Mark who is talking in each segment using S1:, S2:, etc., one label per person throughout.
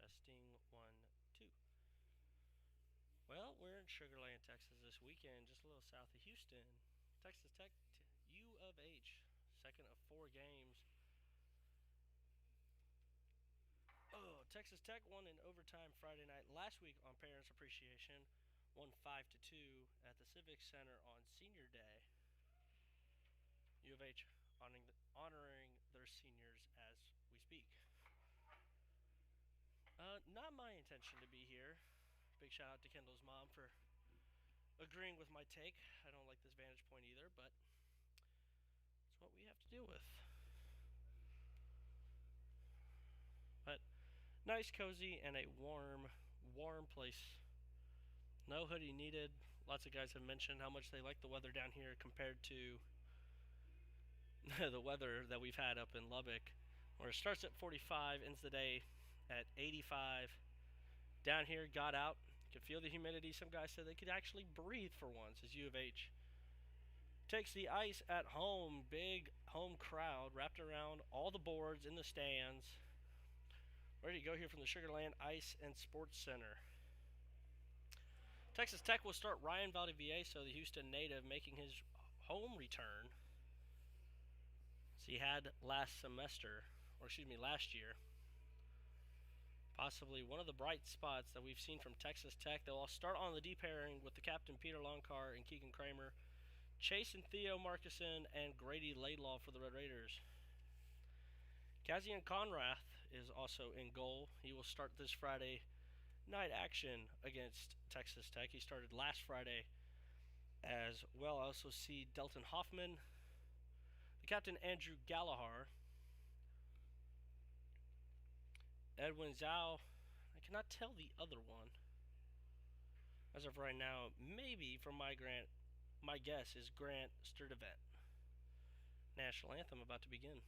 S1: Testing 1, 2. Well, we're in Sugar Land, Texas this weekend, just a little south of Houston. Texas Tech, U of H, second of 4 games. Oh, Texas Tech won in overtime Friday night last week on Parents Appreciation, won 5-2 at the Civic Center on Senior Day. U of H honoring their seniors as we speak. Not my intention to be here. Big shout out to Kendall's mom for agreeing with my take. I don't like this vantage point either, but it's what we have to deal with. But nice, cozy, and a warm place. No hoodie needed. Lots of guys have mentioned how much they like the weather down here compared to the weather that we've had up in Lubbock, where it starts at 45, ends the day at 85. Down here, got out, could feel the humidity. Some guys said they could actually breathe for once as U of H takes the ice at home. Big home crowd wrapped around all the boards in the stands. Ready to go here from the Sugar Land Ice and Sports Center. Texas Tech will start Ryan Valdivieso, the Houston native, making his home return as he had last year. Possibly one of the bright spots that we've seen from Texas Tech. They'll all start on the D pairing with the captain Peter Longcar and Keegan Kramer, Chase and Theo Markison, and Grady Laidlaw for the Red Raiders. Kazian Conrath is also in goal. He will start this Friday night action against Texas Tech. He started last Friday as well. I also see Delton Hoffman, the captain Andrew Gallagher, Edwin Zhao. I cannot tell the other one as of right now. Maybe from my guess is Grant Sturdivant. National anthem about to begin.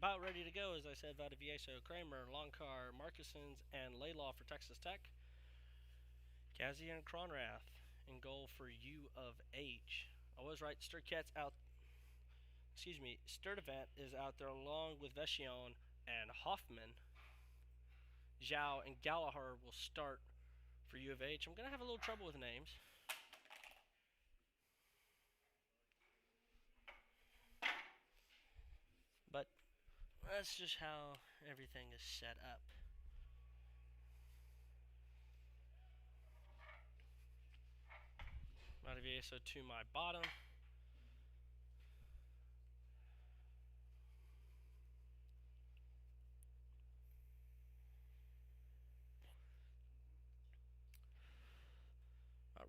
S1: About ready to go, as I said, Valdivieso, Kramer, Longcar, Markisons, and Laylaw for Texas Tech. Kazian Cronrath in goal for U of H. I was right, Sturdivant is out there along with Vachon and Hoffman. Zhao and Gallagher will start for U of H. I'm going to have a little trouble with names. But that's just how everything is set up. Valdivieso to my bottom.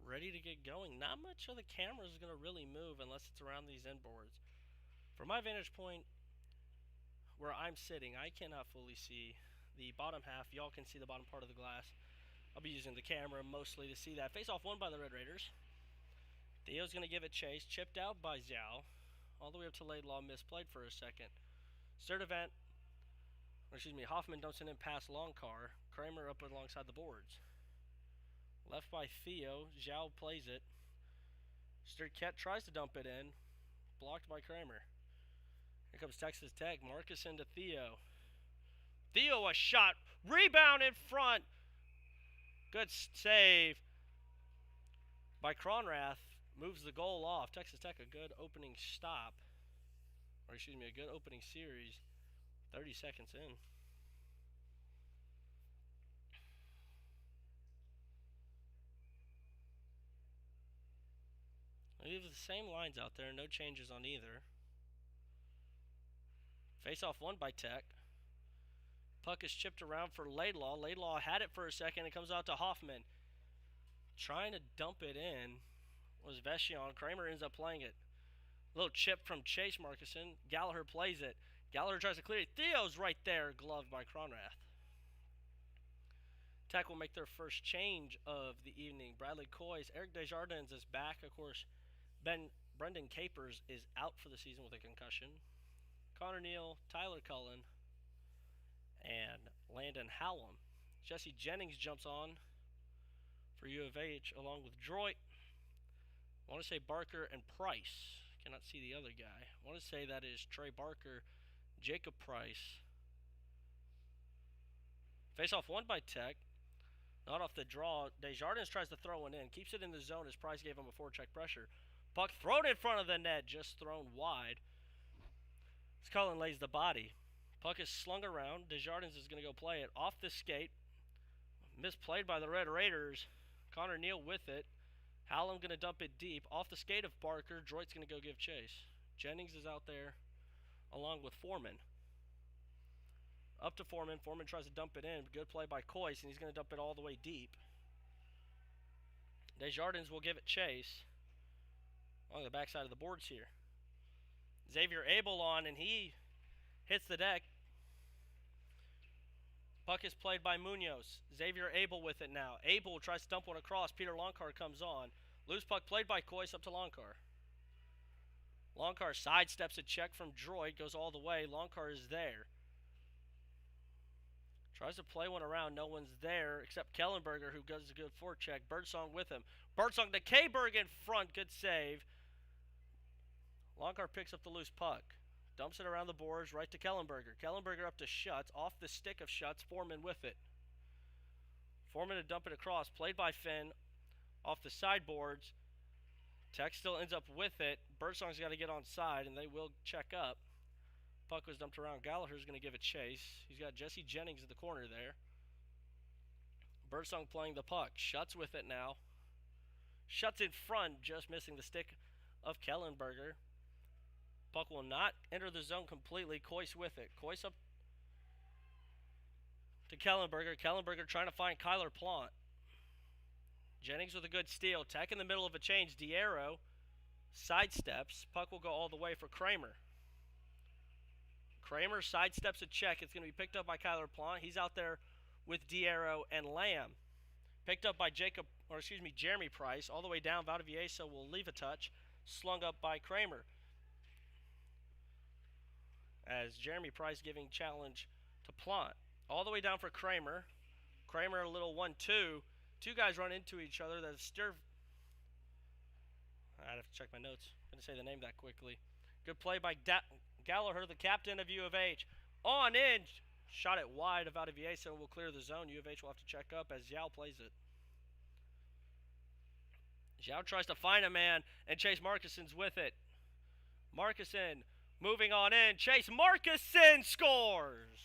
S1: Ready to get going. Not much of the camera is going to really move unless it's around these end boards. From my vantage point, where I'm sitting, I cannot fully see the bottom half. Y'all can see the bottom part of the glass. I'll be using the camera mostly to see that. Face off won by the Red Raiders. Theo's going to give it chase. Chipped out by Zhao. All the way up to Laidlaw. Misplayed for a second. Hoffman dumps it in past Longcar. Kramer up alongside the boards. Left by Theo. Zhao plays it. Sturkett tries to dump it in. Blocked by Kramer. Here comes Texas Tech. Marcus into Theo. Theo a shot. Rebound in front. Good save by Cronrath. Moves the goal off. Texas Tech a good opening stop. Or excuse me, a good opening series. 30 seconds in. We have the same lines out there. No changes on either. Face-off won by Tech. Puck is chipped around for Laidlaw. Laidlaw had it for a second. It comes out to Hoffman. Trying to dump it in was Vachon. Kramer ends up playing it. Little chip from Chase Markison. Gallagher plays it. Gallagher tries to clear it. Theo's right there, gloved by Cronrath. Tech will make their first change of the evening. Bradley Coys, Eric Desjardins is back. Of course, Brendan Capers is out for the season with a concussion. Connor Neal, Tyler Cullen, and Landon Hallam. Jesse Jennings jumps on for U of H along with Droit. I want to say Barker and Price. Cannot see the other guy. I want to say that is Trey Barker, Jacob Price. Face-off won by Tech. Not off the draw. Desjardins tries to throw one in. Keeps it in the zone as Price gave him a forecheck pressure. Puck thrown in front of the net. Just thrown wide. As Cullen lays the body. Puck is slung around. Desjardins is going to go play it off the skate. Misplayed by the Red Raiders. Connor Neal with it. Hallam going to dump it deep. Off the skate of Barker. Droit's going to go give chase. Jennings is out there along with Foreman. Up to Foreman. Foreman tries to dump it in. Good play by Coyce, and he's going to dump it all the way deep. Desjardins will give it chase along the backside of the boards here. Xavier Abel on, and he hits the deck. Puck is played by Munoz. Xavier Abel with it now. Abel tries to dump one across. Peter Longcar comes on. Loose puck played by Coyce up to Longcar. Longcar sidesteps a check from Droid. Goes all the way. Longcar is there. Tries to play one around. No one's there except Kellenberger, who does a good forecheck. Birdsong with him. Birdsong to K-Berg in front. Good save. Longcar picks up the loose puck. Dumps it around the boards right to Kellenberger. Kellenberger up to Schutz. Off the stick of Schutz. Foreman with it. Foreman to dump it across. Played by Finn. Off the sideboards. Tech still ends up with it. Birdsong's got to get on side, and they will check up. Puck was dumped around. Gallagher's going to give it chase. He's got Jesse Jennings in the corner there. Birdsong playing the puck. Schutz with it now. Schutz in front, just missing the stick of Kellenberger. Puck will not enter the zone completely. Coyce with it. Coyce up to Kellenberger. Kellenberger trying to find Kyler Plant. Jennings with a good steal. Tech in the middle of a change. Diero sidesteps. Puck will go all the way for Kramer. Kramer sidesteps a check. It's going to be picked up by Kyler Plant. He's out there with Diero and Lamb. Picked up by Jeremy Price. All the way down. Valdivieso will leave a touch. Slung up by Kramer. As Jeremy Price giving challenge to Plant. All the way down for Kramer. Kramer a little 1-2. Two guys run into each other. I'd have to check my notes. I'm going to say the name that quickly. Good play by Gallagher, the captain of U of H. On in. Shot it wide of Valdivieso. Will clear the zone. U of H will have to check up as Zhao plays it. Zhao tries to find a man, and Chase Markison's with it. Markison moving on in. Chase Markison scores!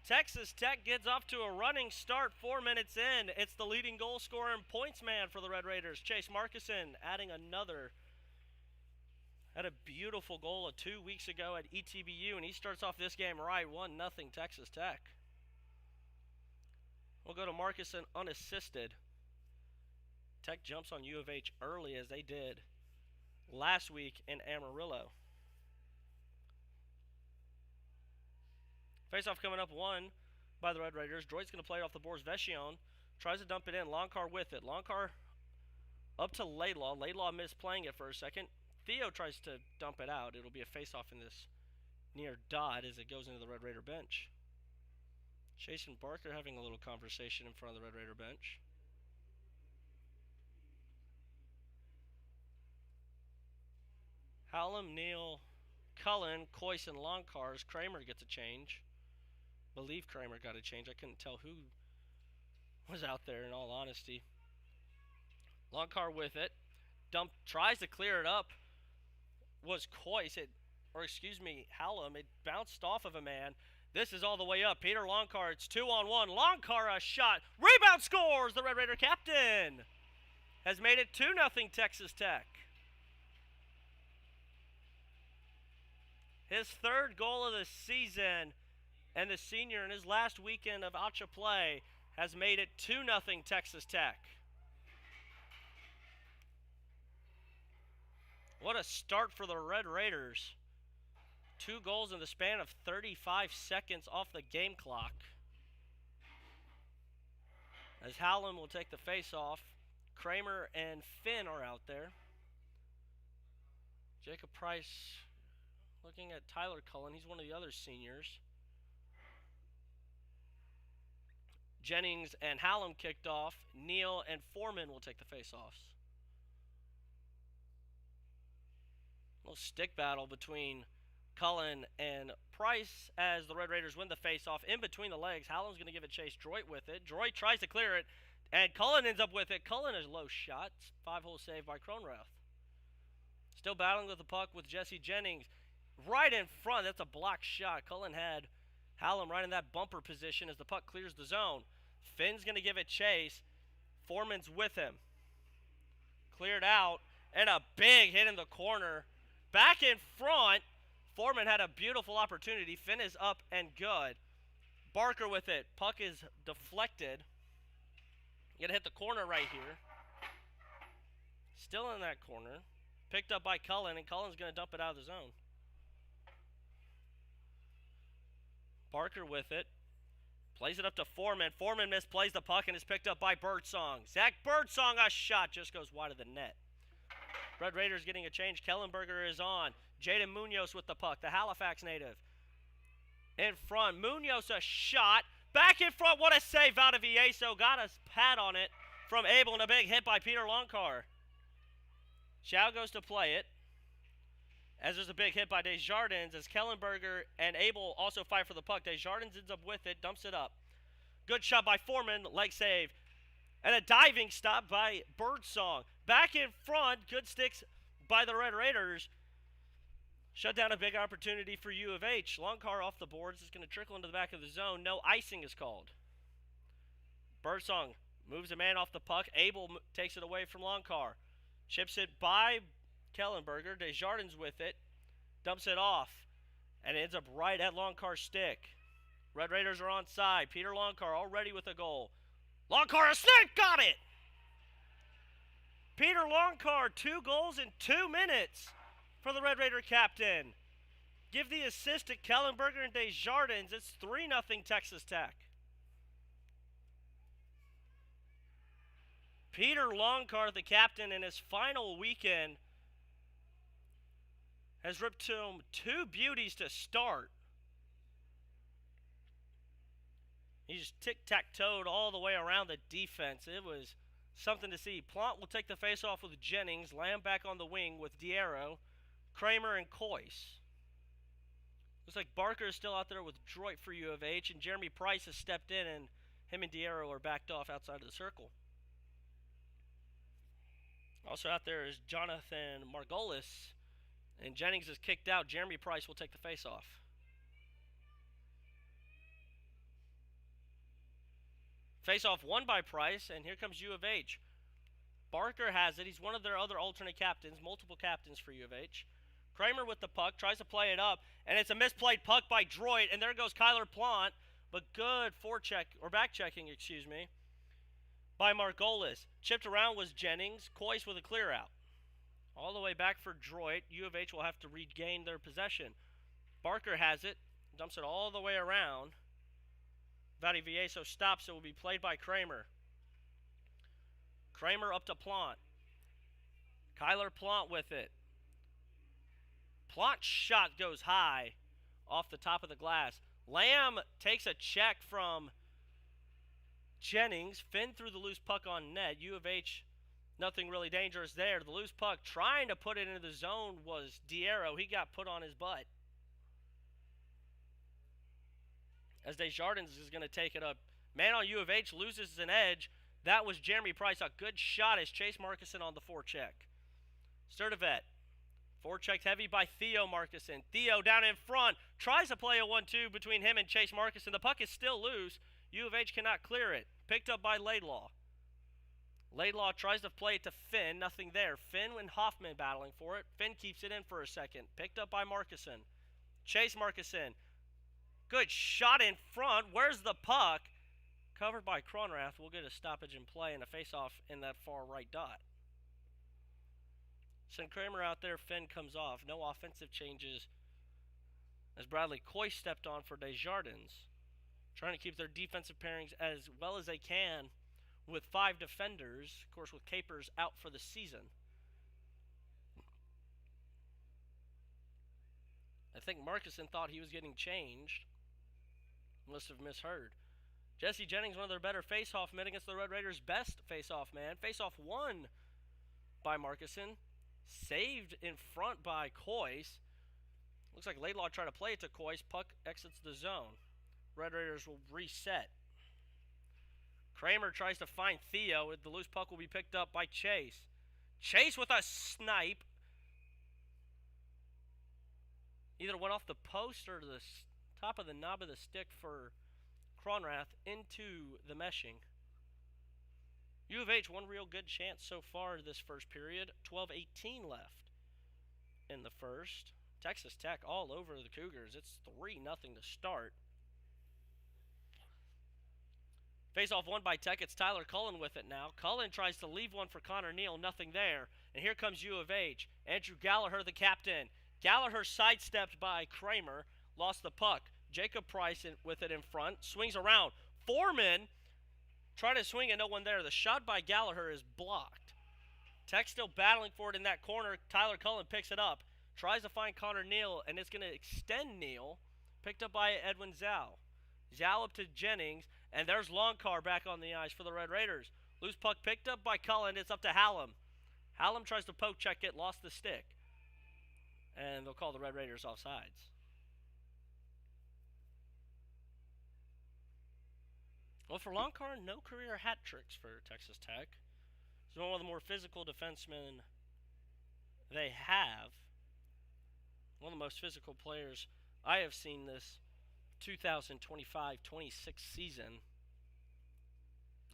S1: Texas Tech gets off to a running start 4 minutes in. It's the leading goal scorer and points man for the Red Raiders. Chase Markison adding another. Had a beautiful goal 2 weeks ago at ETBU, and he starts off this game right. 1-0 Texas Tech. We'll go to Markison unassisted. Tech jumps on U of H early as they did last week in Amarillo. Face-off coming up, one by the Red Raiders. Droid's going to play it off the boards. Vecchione tries to dump it in. Longcar with it. Longcar up to Laidlaw. Laidlaw misplaying it for a second. Theo tries to dump it out. It'll be a face-off in this near dot as it goes into the Red Raider bench. Chase and Barker having a little conversation in front of the Red Raider bench. Hallam, Neal, Cullen, Kois, and Longcars. Kramer gets a change. Believe Kramer got a change. I couldn't tell who was out there in all honesty. Longcar with it. Dump tries to clear it up. Was Kois. Hallam. It bounced off of a man. This is all the way up. Peter Longcar, it's 2-on-1. Longcar a shot. Rebound scores! The Red Raider captain has made it 2-0 Texas Tech. His third goal of the season, and the senior in his last weekend of ACHA play has made it 2-0 Texas Tech. What a start for the Red Raiders. 2 goals in the span of 35 seconds off the game clock. As Hallam will take the face-off. Kramer and Finn are out there. Jacob Price looking at Tyler Cullen. He's one of the other seniors. Jennings and Hallam kicked off. Neal and Foreman will take the face-offs. A little stick battle between Cullen and Price as the Red Raiders win the face-off in between the legs. Hallam's going to give it chase. Droit with it. Droit tries to clear it, and Cullen ends up with it. Cullen is low shot. 5-hole save by Kronrath. Still battling with the puck with Jesse Jennings. Right in front. That's a blocked shot. Cullen had Hallam right in that bumper position as the puck clears the zone. Finn's going to give it chase. Foreman's with him. Cleared out, and a big hit in the corner. Back in front. Foreman had a beautiful opportunity. Finn is up and good. Barker with it. Puck is deflected. Gonna hit the corner right here. Still in that corner. Picked up by Cullen, and Cullen's gonna dump it out of the zone. Barker with it. Plays it up to Foreman. Foreman misplays the puck and is picked up by Birdsong. Zach Birdsong, a shot, just goes wide of the net. Red Raiders getting a change. Kellenberger is on. Jaden Munoz with the puck, the Halifax native. In front, Munoz a shot. Back in front, what a save out of Ieso. Got a pad on it from Abel and a big hit by Peter Longcar. Chow goes to play it. As there's a big hit by Desjardins as Kellenberger and Abel also fight for the puck. Desjardins ends up with it, dumps it up. Good shot by Foreman, leg save. And a diving stop by Birdsong. Back in front, good sticks by the Red Raiders. Shut down a big opportunity for U of H. Longcar off the boards. It's going to trickle into the back of the zone. No icing is called. Birdsong moves a man off the puck. Abel takes it away from Longcar. Chips it by Kellenberger. Desjardins with it. Dumps it off. And it ends up right at Longcar's stick. Red Raiders are on side. Peter Longcar already with a goal. Longcar a stick! Got it! Peter Longcar, 2 goals in 2 minutes for the Red Raider captain. Give the assist to Kellenberger and Desjardins. It's 3-0 Texas Tech. Peter Longcar, the captain, in his final weekend, has ripped home 2 beauties to start. He's tic-tac-toed all the way around the defense. It was something to see. Plant will take the face-off with Jennings. Lamb back on the wing with Diero, Kramer, and Kois. Looks like Barker is still out there with Droit for U of H, and Jeremy Price has stepped in, and him and Diero are backed off outside of the circle. Also out there is Jonathan Margolis, and Jennings is kicked out. Jeremy Price will take the face-off. Face-off won by Price, and here comes U of H. Barker has it. He's one of their other alternate captains, multiple captains for U of H. Kramer with the puck, tries to play it up, and it's a misplayed puck by Droit, and there goes Kyler Plant, but good back-checking, by Margolis. Chipped around was Jennings. Kois with a clear-out. All the way back for Droit. U of H will have to regain their possession. Barker has it. dumps it all the way around. Valdivieso stops. It will be played by Kramer. Kramer up to Plant. Kyler Plant with it. Plant's shot goes high off the top of the glass. Lamb takes a check from Jennings. Finn threw the loose puck on net. U of H, nothing really dangerous there. The loose puck trying to put it into the zone was Diero. He got put on his butt. As Desjardins is going to take it up. Man on U of H loses an edge. That was Jeremy Price. A good shot as Chase Markison on the forecheck. Sturdivant. Forechecked heavy by Theo Markison. Theo down in front. Tries to play a 1-2 between him and Chase Markison. The puck is still loose. U of H cannot clear it. Picked up by Laidlaw. Laidlaw tries to play it to Finn. Nothing there. Finn and Hoffman battling for it. Finn keeps it in for a second. Picked up by Markison. Chase Markison. Good shot in front. Where's the puck? Covered by Cronrath. We'll get a stoppage in play and a face-off in that far right dot. Send Kramer out there. Finn comes off. No offensive changes as Bradley Coy stepped on for Desjardins. Trying to keep their defensive pairings as well as they can with 5 defenders. Of course, with Capers out for the season. I think Markison thought he was getting changed. Must have misheard. Jesse Jennings, one of their better face-off men against the Red Raiders' best face-off man. Face-off won by Markison. Saved in front by Coyce. Looks like Laidlaw tried to play it to Coyce. Puck exits the zone. Red Raiders will reset. Kramer tries to find Theo. The loose puck will be picked up by Chase. Chase with a snipe. Either went off the post or the top of the knob of the stick for Cronrath into the meshing. U of H, one real good chance so far this first period. 12:18 left in the first. Texas Tech all over the Cougars. It's 3-0 to start. Face-off won by Tech. It's Tyler Cullen with it now. Cullen tries to leave one for Connor Neal. Nothing there. And here comes U of H. Andrew Gallagher, the captain. Gallagher sidestepped by Kramer. Lost the puck. Jacob Price with it in front. Swings around. Foreman trying to swing and no one there. The shot by Gallagher is blocked. Tech still battling for it in that corner. Tyler Cullen picks it up. Tries to find Connor Neal, and it's going to extend Neal. Picked up by Edwin Zhao. Zhao up to Jennings, and there's Longcar back on the ice for the Red Raiders. Loose puck picked up by Cullen. It's up to Hallam. Hallam tries to poke check it, lost the stick. And they'll call the Red Raiders offsides. Well, for Longcar, no career hat tricks for Texas Tech. He's one of the more physical defensemen they have. One of the most physical players I have seen this 2025-26 season.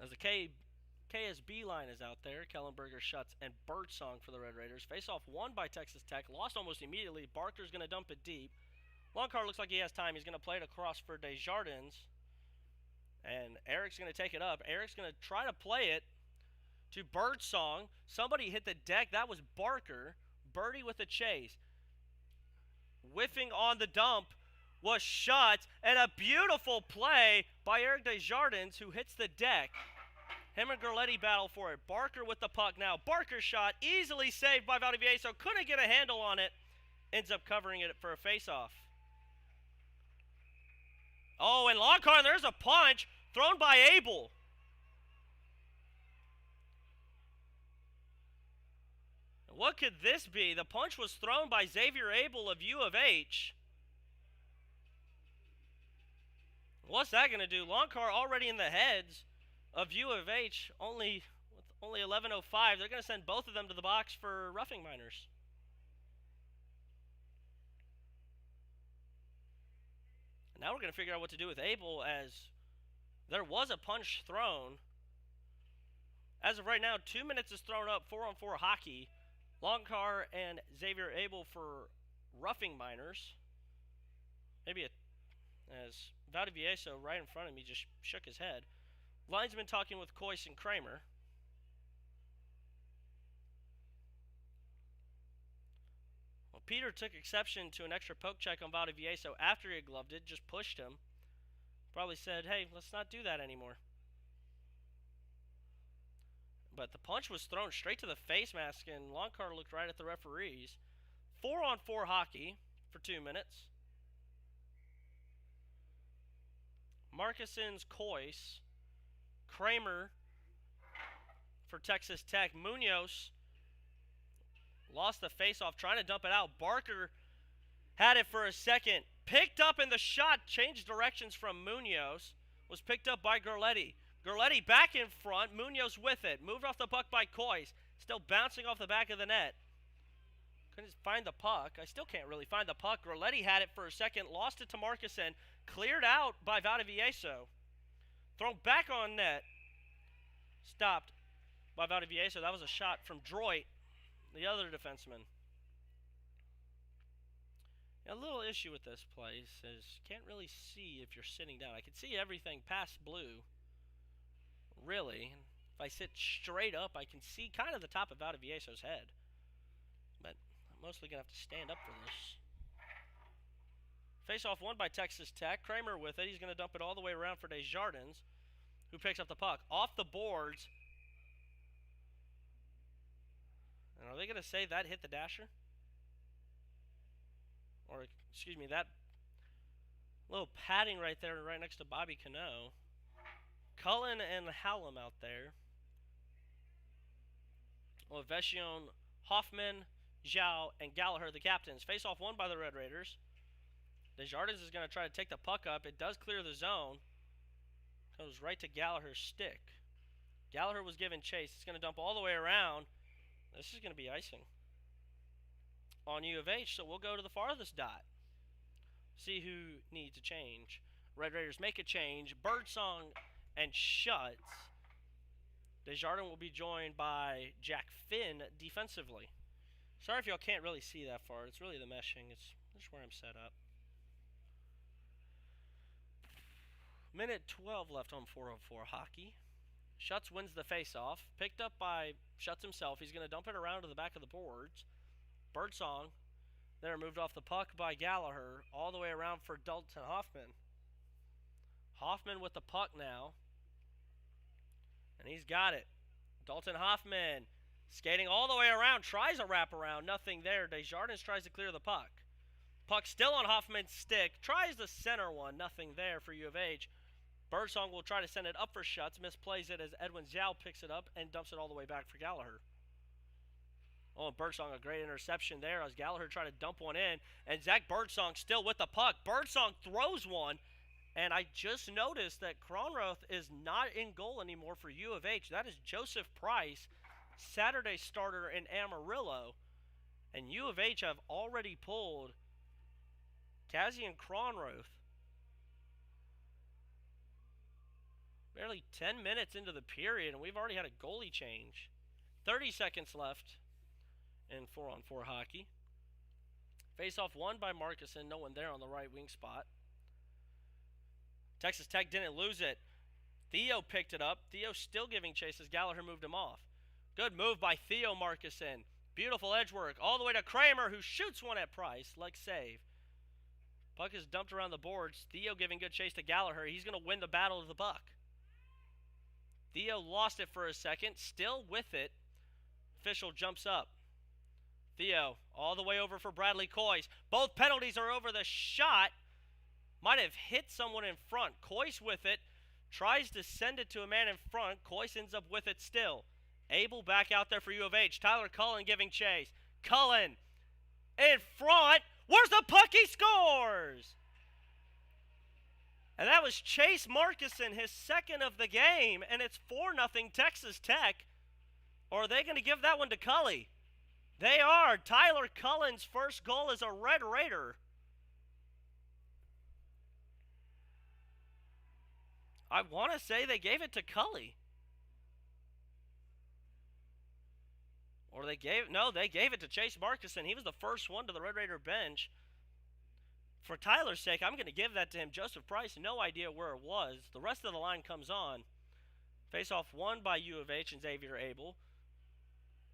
S1: As the KSB line is out there, Kellenberger, Schutz, and Birdsong for the Red Raiders. Face-off won by Texas Tech. Lost almost immediately. Barker's going to dump it deep. Longcar looks like he has time. He's going to play it across for Desjardins. And Eric's going to take it up. Eric's going to try to play it to Birdsong. Somebody hit the deck. That was Barker. Birdie with a chase. Whiffing on the dump was Schutz. And a beautiful play by Eric Desjardins, who hits the deck. Him and Gerletti battle for it. Barker with the puck now. Barker's shot easily saved by Valdivieso. Couldn't get a handle on it. Ends up covering it for a face-off. Oh, and Longcar, there's a punch thrown by Abel. What could this be? The punch was thrown by Xavier Abel of U of H. What's that going to do? Longcar already in the heads of U of H. Only 11:05. They're going to send both of them to the box for roughing minors. Now we're going to figure out what to do with Abel, as there was a punch thrown. As of right now, 2 minutes is thrown up, 4-on-4 hockey. Longcar and Xavier Abel for roughing minors. Maybe as Valdivieso right in front of me just shook his head. Linesman talking with Coyce and Kramer. Well, Peter took exception to an extra poke check on Valdivieso after he had gloved it, just pushed him. Probably said, hey, let's not do that anymore. But the punch was thrown straight to the face mask, and Longcar looked right at the referees. 4-on-4 hockey for 2 minutes. Markuson's Kois. Kramer for Texas Tech. Munoz lost the face-off, trying to dump it out. Barker had it for a second. Picked up in the shot, changed directions from Munoz. Was picked up by Gerletti. Gerletti back in front. Munoz with it. Moved off the puck by Kois. Still bouncing off the back of the net. Couldn't find the puck. I still can't really find the puck. Gerletti had it for a second. Lost it to Markuson. Cleared out by Valdivieso. Thrown back on net. Stopped by Valdivieso. That was a shot from Droit, the other defenseman. A little issue with this place is can't really see if you're sitting down. I can see everything past blue. Really. If I sit straight up, I can see kind of the top of Valdivieso's head. But I'm mostly going to have to stand up for this. Face-off won by Texas Tech. Kramer with it. He's going to dump it all the way around for Desjardins, who picks up the puck. Off the boards. And are they going to say that hit the dasher? Or, excuse me, that little padding right there right next to Bobby Cano. Cullen and Hallam out there. Ovechkin, Hoffman, Zhao, and Gallagher, the captains. Face-off won by the Red Raiders. Desjardins is going to try to take the puck up. It does clear the zone. Goes right to Gallagher's stick. Gallagher was given chase. It's going to dump all the way around. This is going to be icing on U of H, so we'll go to the farthest dot. See who needs to change. Red Raiders make a change. Birdsong and Schutz. Desjardins will be joined by Jack Finn defensively. Sorry if y'all can't really see that far. It's really the meshing. It's just where I'm set up. Minute 12 left on 4-on-4 hockey. Schutz wins the face-off. Picked up by Schutz himself. He's going to dump it around to the back of the boards. Birdsong there, moved off the puck by Gallagher. All the way around for Dalton Hoffman. Hoffman with the puck now. And he's got it. Dalton Hoffman skating all the way around. Tries a wraparound. Nothing there. Desjardins tries to clear the puck. Puck still on Hoffman's stick. Tries the center one. Nothing there for U of H. Birdsong will try to send it up for Schutz. Misplays it as Edwin Zhao picks it up and dumps it all the way back for Gallagher. Oh, and Birdsong, a great interception there as Gallagher tried to dump one in. And Zach Birdsong still with the puck. Birdsong throws one. And I just noticed that Cronroth is not in goal anymore for U of H. That is Joseph Price, Saturday starter in Amarillo. And U of H have already pulled Kazian Cronroth. Barely 10 minutes into the period, and we've already had a goalie change. 30 seconds left in 4-on-4 hockey. Face-off won by Markuson. No one there on the right wing spot. Texas Tech didn't lose it. Theo picked it up. Theo still giving chase as Gallagher moved him off. Good move by Theo Markuson. Beautiful edge work all the way to Kramer, who shoots one at Price. Leg save. Puck is dumped around the boards. Theo giving good chase to Gallagher. He's going to win the battle of the puck. Theo lost it for a second. Still with it. Official jumps up. Theo all the way over for Bradley Kois. Both penalties are over. The shot might have hit someone in front. Kois with it. Tries to send it to a man in front. Kois ends up with it still. Abel back out there for U of H. Tyler Cullen giving chase. Cullen in front. Where's the puck? He scores! And that was Chase Markuson, his second of the game. And it's 4-0 Texas Tech. Or are they going to give that one to Cully? They are. Tyler Cullen's first goal as a Red Raider. I want to say they gave it to Cully. Or they gave it to Chase Markuson. He was the first one to the Red Raider bench. For Tyler's sake, I'm going to give that to him. Joseph Price, no idea where it was. The rest of the line comes on. Face-off won by U of H and Xavier Abel.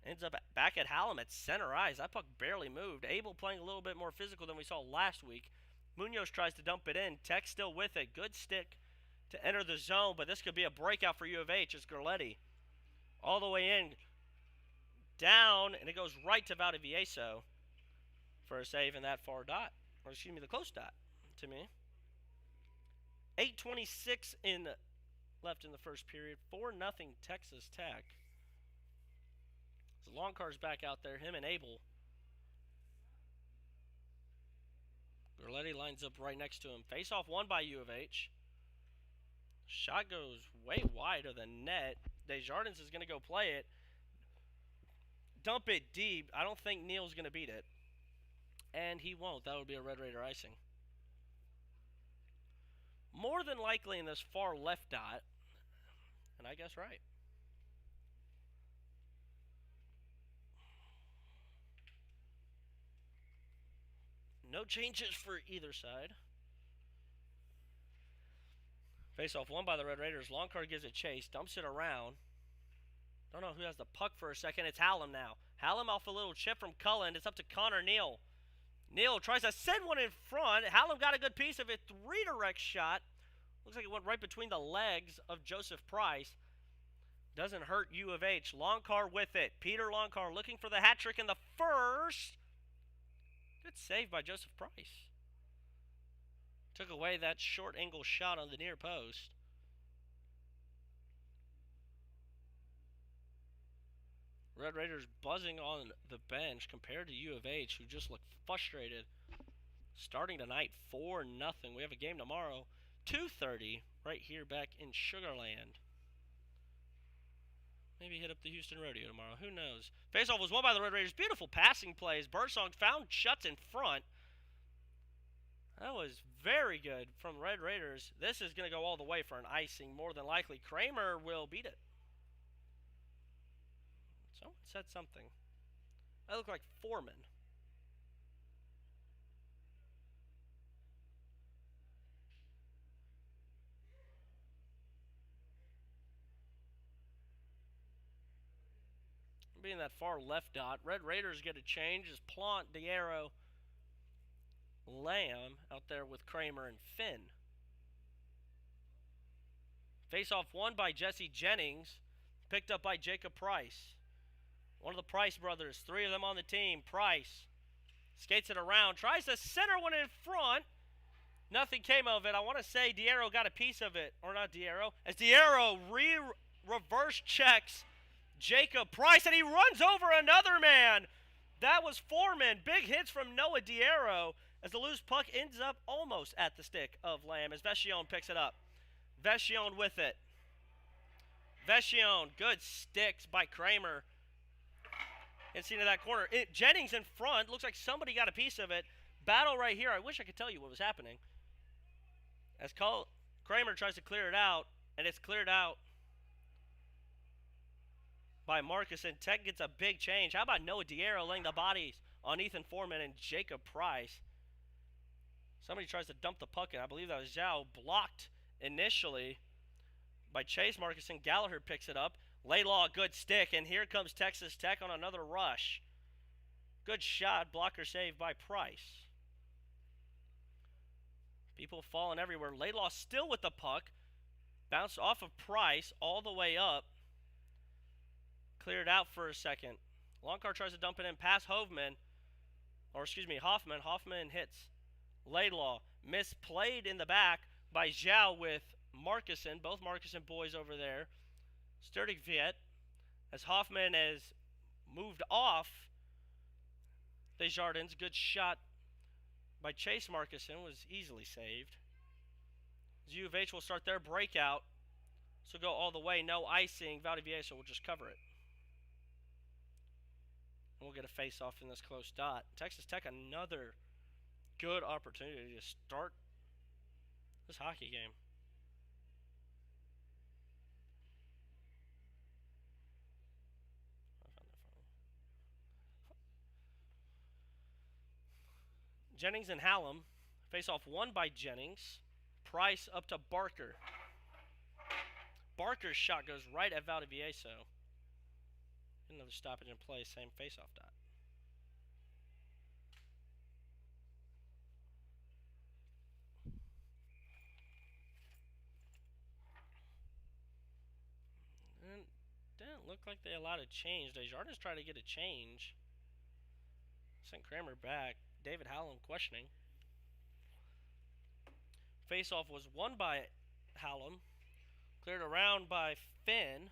S1: Ends up back at Hallam at center ice. That puck barely moved. Abel playing a little bit more physical than we saw last week. Munoz tries to dump it in. Tech still with it. Good stick to enter the zone, but this could be a breakout for U of H. It's Gerletti. All the way in. Down, and it goes right to Valdivieso for a save in that far dot. Or excuse me, the close dot to me. 8:26 left in the first period. 4-0 Texas Tech. So Longcar's back out there, him and Abel. Gerletti lines up right next to him. Face-off won by U of H. Shot goes way wide of the net. Desjardins is going to go play it. Dump it deep. I don't think Neal's going to beat it. And he won't. That would be a Red Raider icing. More than likely in this far left dot. And I guess right. No changes for either side. Face-off won by the Red Raiders. Longcar gives it chase. Dumps it around. Don't know who has the puck for a second. It's Hallam now. Hallam off a little chip from Cullen. It's up to Connor Neal. Neal tries to send one in front. Hallam got a good piece of it. Redirect shot. Looks like it went right between the legs of Joseph Price. Doesn't hurt U of H. Longcar with it. Peter Longcar looking for the hat trick in the first. Good save by Joseph Price. Took away that short angle shot on the near post. Red Raiders buzzing on the bench compared to U of H, who just look frustrated. Starting tonight, 4-0. We have a game tomorrow, 2:30, right here back in Sugar Land. Maybe hit up the Houston Rodeo tomorrow. Who knows? Faceoff was won by the Red Raiders. Beautiful passing plays. Birdsong found Schutz in front. That was very good from Red Raiders. This is going to go all the way for an icing, more than likely. Kramer will beat it. Someone said something. That looked like Foreman. Being that far left dot. Red Raiders get a change as Plant, Diarro, Lamb out there with Kramer and Finn. Face-off won by Jesse Jennings. Picked up by Jacob Price. One of the Price brothers. 3 of them on the team. Price skates it around. Tries to center one in front. Nothing came of it. I want to say Diarro got a piece of it. Or not Diarro. As Diarro reverse checks Jacob Price. And he runs over another man. That was Foreman. Big hits from Noah Diarro. As the loose puck ends up almost at the stick of Lamb. As Vecchione picks it up. Vecchione with it. Vecchione. Good sticks by Kramer. Into that corner. Jennings in front. Looks like somebody got a piece of it. Battle right here. I wish I could tell you what was happening. As Kramer tries to clear it out. And it's cleared out by Marcus. And Tech gets a big change. How about Noah Diarro laying the bodies on Ethan Foreman and Jacob Price? Somebody tries to dump the puck in. I believe that was Zhao. Blocked initially by Chase Marcus. And Gallagher picks it up. Laidlaw, good stick, and here comes Texas Tech on another rush. Good shot, blocker save by Price. People falling everywhere. Laidlaw still with the puck. Bounced off of Price all the way up. Cleared out for a second. Longcar tries to dump it in past Hoffman. Hoffman hits Laidlaw. Misplayed in the back by Zhao with Marcuson. Both Marcuson boys over there. Sturdy Viet, as Hoffman has moved off Desjardins. Good shot by Chase Marcuson, was easily saved. U of H will start their breakout, so go all the way. No icing. Valdivieso will just cover it. And we'll get a face-off in this close dot. Texas Tech, another good opportunity to start this hockey game. Jennings and Hallam. Face-off won by Jennings. Price up to Barker. Barker's shot goes right at Valdivieso. Another stoppage in play, same face-off dot. And didn't look like they allowed a change. Desjardins tried to get a change. Sent Kramer back. David Hallam questioning. Face-off was won by Hallam. Cleared around by Finn.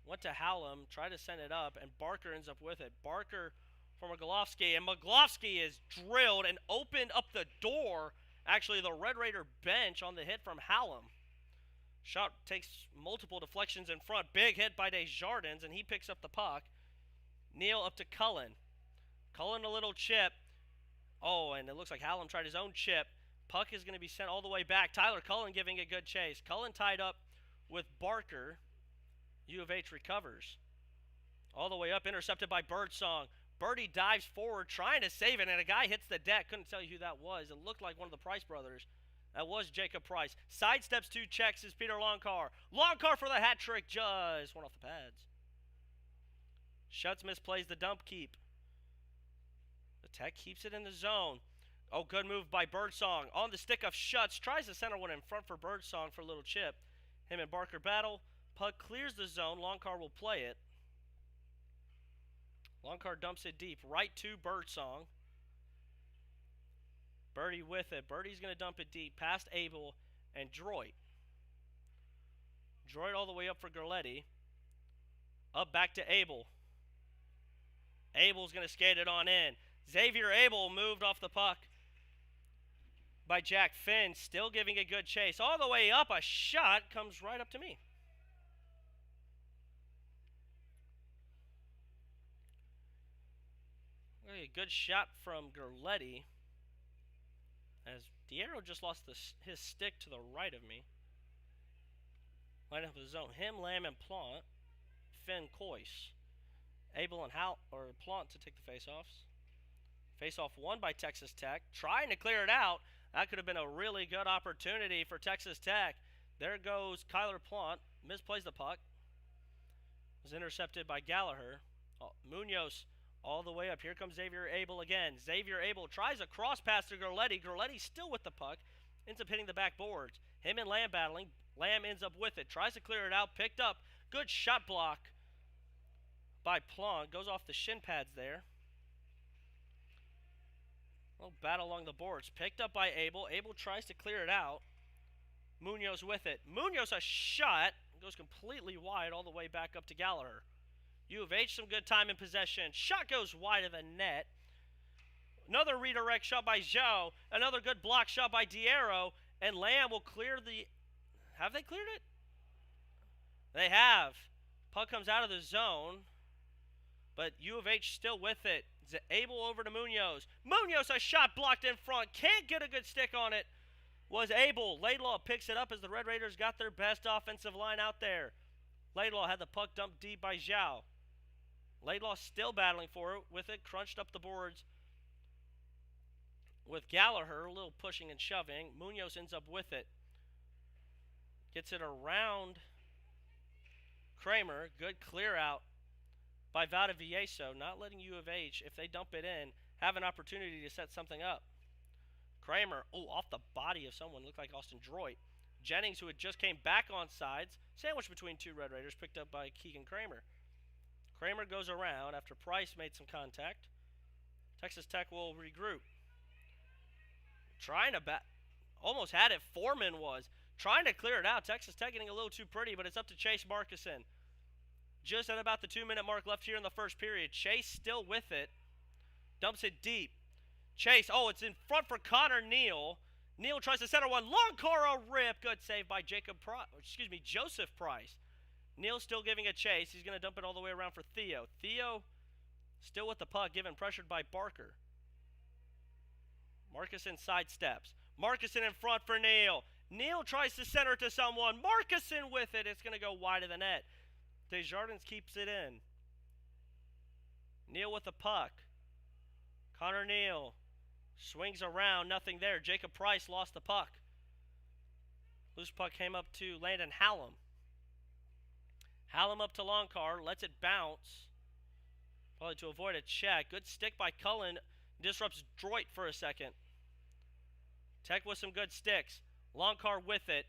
S1: Went to Hallam. Tried to send it up. And Barker ends up with it. Barker for Mogilevsky. And Mogilevsky is drilled and opened up the door. Actually, the Red Raider bench on the hit from Hallam. Shot takes multiple deflections in front. Big hit by Desjardins, and he picks up the puck. Neal up to Cullen. Cullen a little chip. Oh, and it looks like Hallam tried his own chip. Puck is going to be sent all the way back. Tyler Cullen giving a good chase. Cullen tied up with Barker. U of H recovers. All the way up, intercepted by Birdsong. Birdie dives forward, trying to save it, and a guy hits the deck. Couldn't tell you who that was. It looked like one of the Price brothers. That was Jacob Price. Sidesteps 2 checks is Peter Longcar. Longcar for the hat trick. Just went off the pads. Schutz misplays the dump keep. The Tech keeps it in the zone. Oh, good move by Birdsong. On the stick of Schutz. Tries to center one in front for Birdsong for a little chip. Him and Barker battle. Puck clears the zone. Longcar will play it. Longcar dumps it deep. Right to Birdsong. Birdie with it. Birdie's going to dump it deep past Abel and Droit. Droit all the way up for Gerletti. Up back to Abel. Abel's going to skate it on in. Xavier Abel moved off the puck by Jack Finn. Still giving a good chase. All the way up. A shot comes right up to me. A good shot from Gerletti. As Diero just lost his stick to the right of me. Line up the zone. Him, Lamb, and Plant. Finn, Coyce. Abel and Plant to take the face-offs. Face-off won by Texas Tech. Trying to clear it out. That could have been a really good opportunity for Texas Tech. There goes Kyler Plant. Misplays the puck. Was intercepted by Gallagher. Munoz all the way up. Here comes Xavier Abel again. Xavier Abel tries a cross pass to Gerletti. Gerletti still with the puck. Ends up hitting the backboards. Him and Lamb battling. Lamb ends up with it. Tries to clear it out. Picked up. Good shot block by Plant. Goes off the shin pads there. Little battle along the boards. Picked up by Abel. Abel tries to clear it out. Munoz with it. Munoz a shot. Goes completely wide all the way back up to Gallagher. U of H, some good time in possession. Shot goes wide of the net. Another redirect shot by Zhao. Another good block shot by Diero. And Lamb will clear the... Have they cleared it? They have. Puck comes out of the zone. But U of H still with it. Abel over to Munoz. Munoz, a shot blocked in front. Can't get a good stick on it. Was Abel. Laidlaw picks it up as the Red Raiders got their best offensive line out there. Laidlaw had the puck dumped deep by Zhao. Laidlaw still battling for it with it. Crunched up the boards with Gallagher. A little pushing and shoving. Munoz ends up with it. Gets it around Kramer. Good clear out by Valdivieso. Not letting U of H, if they dump it in, have an opportunity to set something up. Kramer, off the body of someone. Looked like Austin Droit. Jennings, who had just came back on sides. Sandwiched between 2 Red Raiders. Picked up by Keegan Kramer. Kramer goes around after Price made some contact. Texas Tech will regroup. Trying to almost had it. Foreman was trying to clear it out. Texas Tech getting a little too pretty, but it's up to Chase Markison. Just at about the 2-minute mark left here in the first period. Chase still with it. Dumps it deep. Chase, it's in front for Connor Neal. Neal tries to center one. Longcar a rip. Good save by Joseph Price. Neal still giving a chase. He's going to dump it all the way around for Theo. Theo still with the puck, given pressured by Barker. Markison sidesteps. Markison in front for Neal. Neal tries to center it to someone. Markison with it. It's going to go wide of the net. Desjardins keeps it in. Neal with the puck. Connor Neal swings around. Nothing there. Jacob Price lost the puck. Loose puck came up to Landon Hallam. Hallam up to Longcar, lets it bounce. Probably to avoid a check. Good stick by Cullen. Disrupts Droit for a second. Tech with some good sticks. Longcar with it.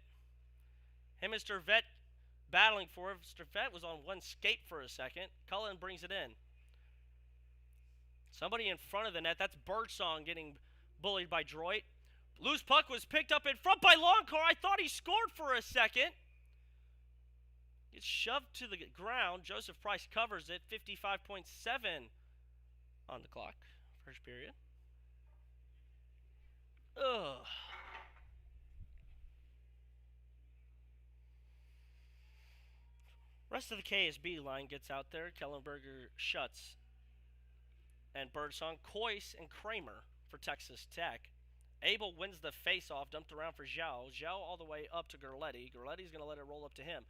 S1: Him and Stervet battling for it. Stervet was on one skate for a second. Cullen brings it in. Somebody in front of the net. That's Birdsong getting bullied by Droit. Loose puck was picked up in front by Longcar. I thought he scored for a second. Gets shoved to the ground. Joseph Price covers it. 55.7 on the clock. First period. Ugh. Rest of the KSB line gets out there. Kellenberger, Schutz, and Birdsong. Coyce and Kramer for Texas Tech. Abel wins the face-off, dumped around for Zhao. Zhao all the way up to Gerletti. Gerletti's going to let it roll up to him.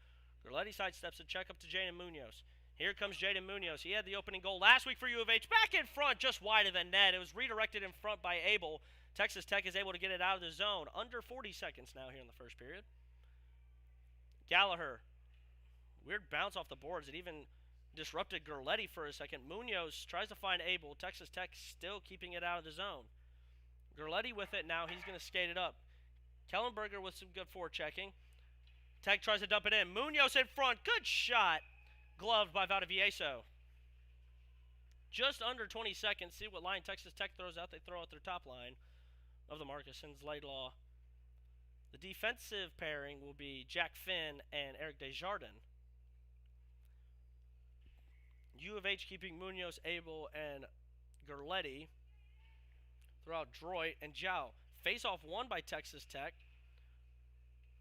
S1: Gerletti sidesteps a check up to Jaden Munoz. Here comes Jaden Munoz. He had the opening goal last week for U of H. Back in front, just wide of the net. It was redirected in front by Abel. Texas Tech is able to get it out of the zone. Under 40 seconds now here in the first period. Gallagher. Weird bounce off the boards. It even disrupted Gerletti for a second. Munoz tries to find Abel. Texas Tech still keeping it out of the zone. Gerletti with it now. He's going to skate it up. Kellenberger with some good forechecking. Tech tries to dump it in. Munoz in front. Good shot. Gloved by Valdivieso. Just under 20 seconds. See what line Texas Tech throws out. They throw out their top line of the Marcusons, Laidlaw. The defensive pairing will be Jack Finn and Eric Desjardins. U of H keeping Munoz, Abel, and Gerletti. Throw out Droit and Zhao. Face-off won by Texas Tech.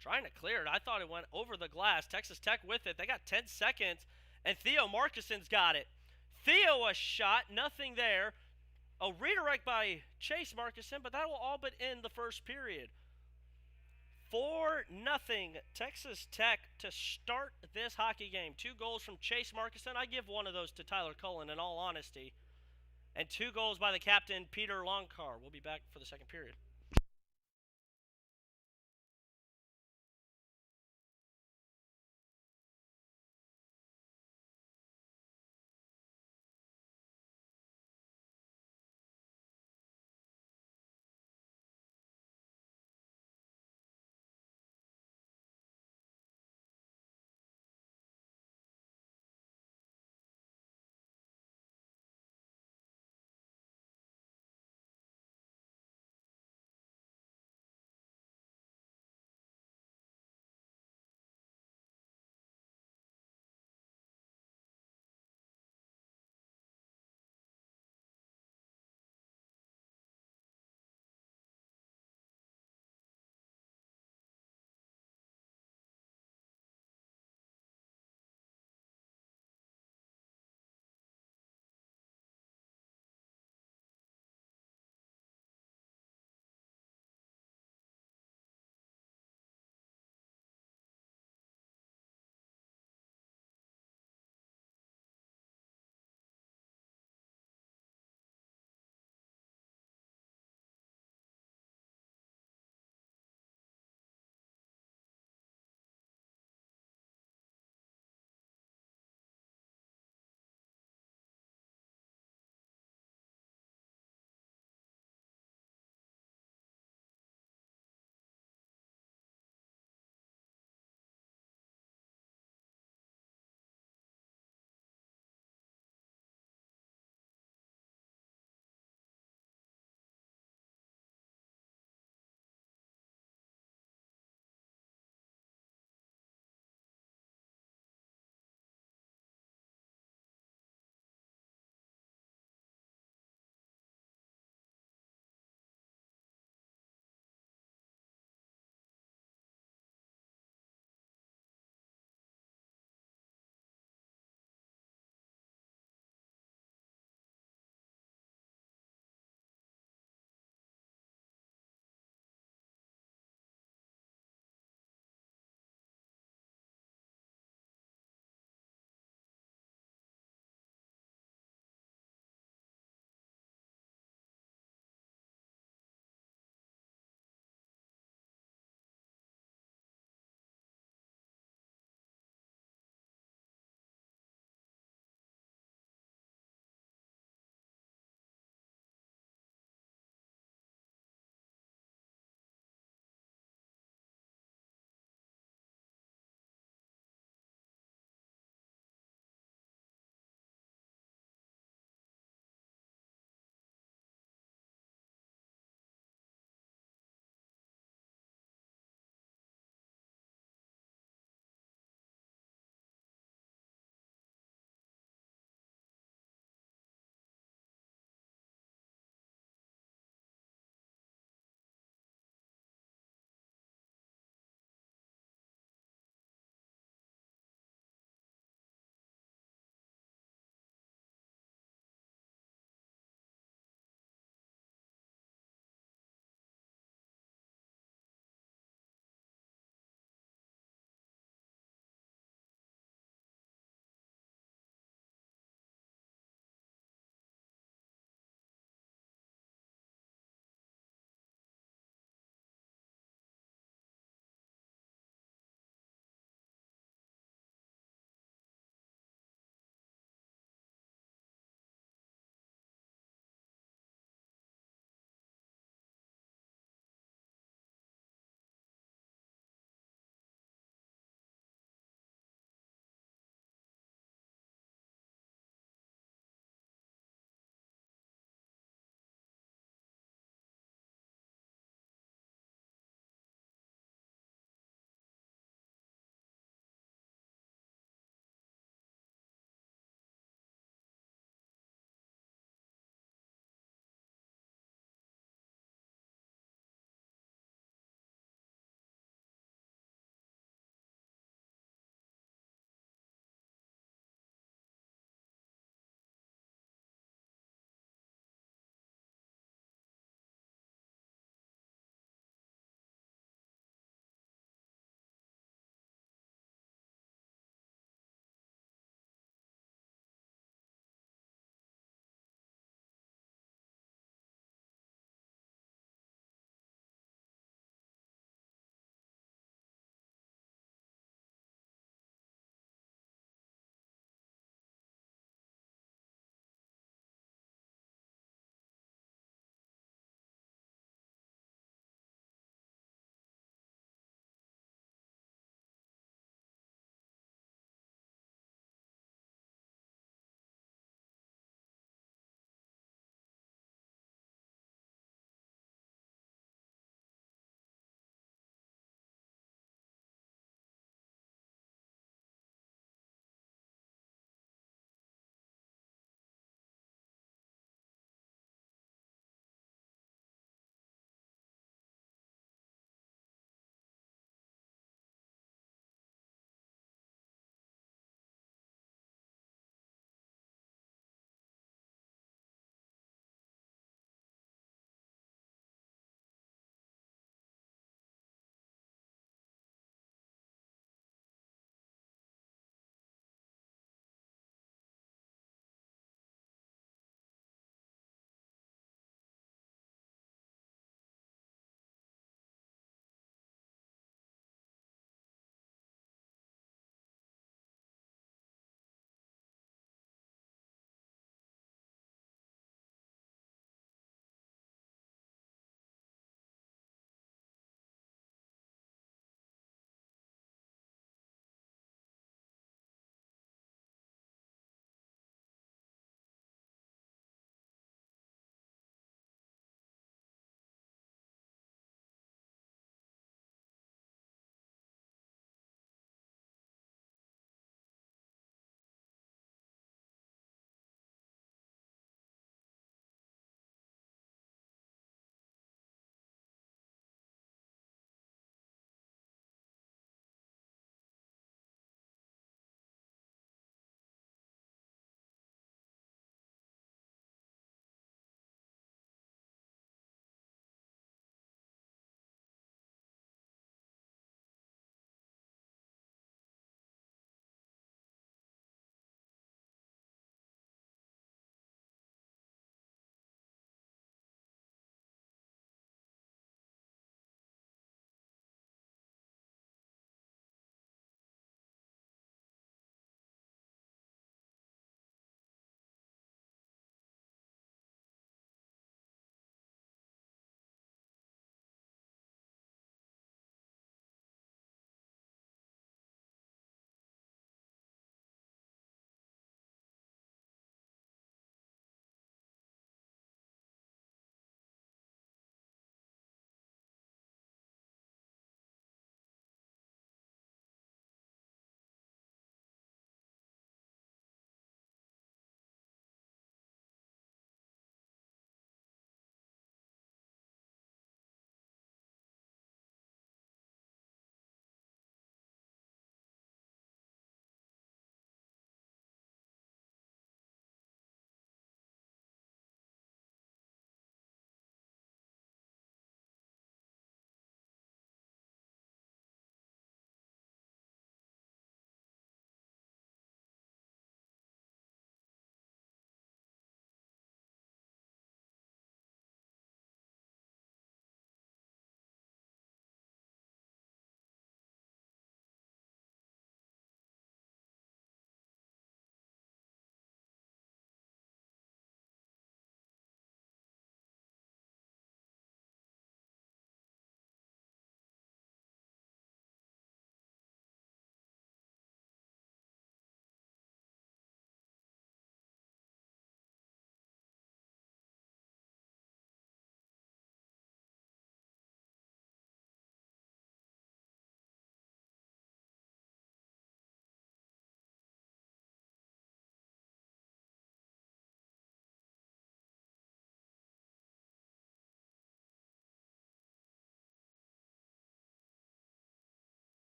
S1: Trying to clear it. I thought it went over the glass. Texas Tech with it. They got 10 seconds. And Theo Markuson's got it. Theo a shot. Nothing there. A redirect by Chase Markuson. But that will all but end the first period. 4-0 Texas Tech to start this hockey game. 2 goals from Chase Markuson. I give one of those to Tyler Cullen in all honesty. And 2 goals by the captain, Peter Longcar. We'll be back for the second period.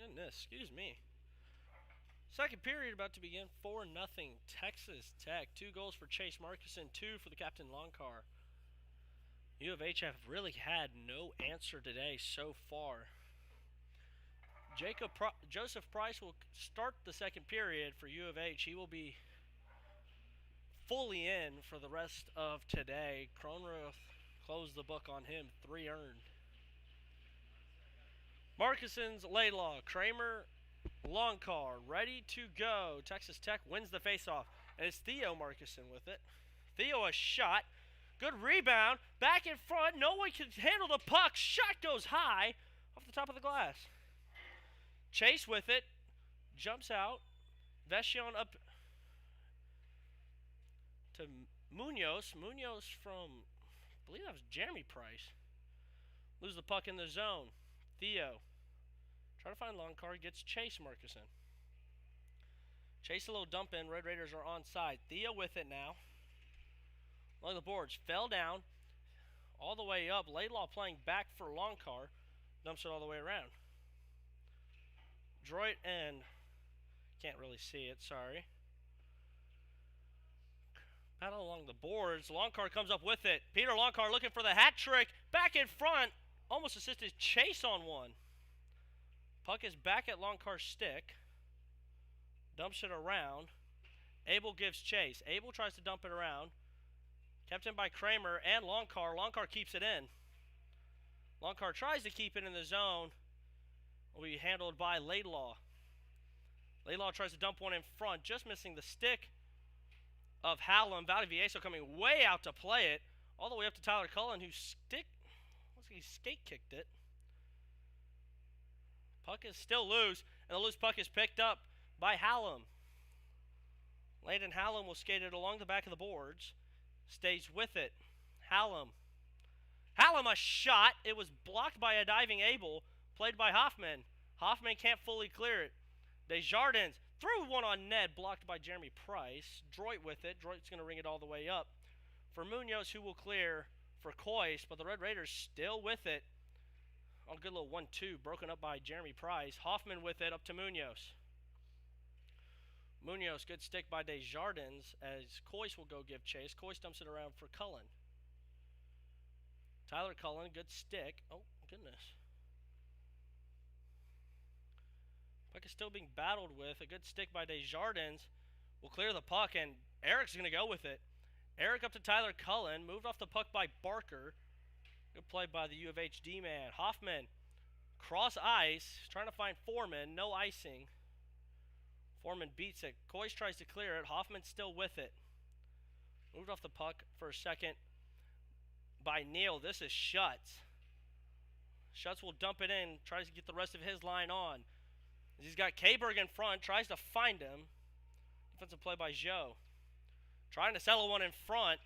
S1: Goodness, excuse me. Second period about to begin. 4-0 Texas Tech. 2 goals for Chase Markison, 2 for the captain Longcar. U of H have really had no answer today so far. Joseph Price will start the second period for U of H. He will be fully in for the rest of today. Cronroth closed the book on him, 3 earned. Markison's Laidlaw, Kramer, Longcar, ready to go. Texas Tech wins the faceoff, and it's Theo Markison with it. Theo a shot, good rebound, back in front. No one can handle the puck. Shot goes high off the top of the glass. Chase with it, jumps out. Veshon up to Munoz. Munoz from, I believe that was Jeremy Price. Lose the puck in the zone. Theo. Try to find Longcar. Gets Chase Markison. Chase a little dump in. Red Raiders are onside. Theo with it now. Along the boards. Fell down. All the way up. Laidlaw playing back for Longcar. Dumps it all the way around. Droit and... Can't really see it. Sorry. Battle along the boards. Longcar comes up with it. Peter Longcar looking for the hat trick. Back in front. Almost assisted Chase on one. Puck is back at Longcar's stick. Dumps it around. Abel gives chase. Abel tries to dump it around. Kept in by Kramer and Longcar. Longcar keeps it in. Longcar tries to keep it in the zone. Will be handled by Laidlaw. Laidlaw tries to dump one in front. Just missing the stick of Hallam. Valdivieso coming way out to play it. All the way up to Tyler Cullen, who skate kicked it. Puck is still loose, and the loose puck is picked up by Hallam. Landon Hallam will skate it along the back of the boards. Stays with it. Hallam. Hallam a shot. It was blocked by a diving Abel, played by Hoffman. Hoffman can't fully clear it. Desjardins threw one on net, blocked by Jeremy Price. Droit with it. Droit's going to ring it all the way up for Munoz, who will clear for Coyce, but the Red Raiders still with it. On a good little 1-2, broken up by Jeremy Price. Hoffman with it up to Munoz. Munoz, good stick by Desjardins as Coyce will go give chase. Coyce dumps it around for Cullen. Tyler Cullen, good stick. Oh, goodness. Puck is still being battled with. A good stick by Desjardins will clear the puck, and Eric's going to go with it. Eric up to Tyler Cullen. Moved off the puck by Barker. Good play by the U of H D-man. Hoffman, cross ice, trying to find Foreman. No icing. Foreman beats it. Coyce tries to clear it. Hoffman's still with it. Moved off the puck for a second by Neal. This is Schutz. Schutz will dump it in. Tries to get the rest of his line on. He's got Kberg in front. Tries to find him. Defensive play by Joe. Trying to settle one in front.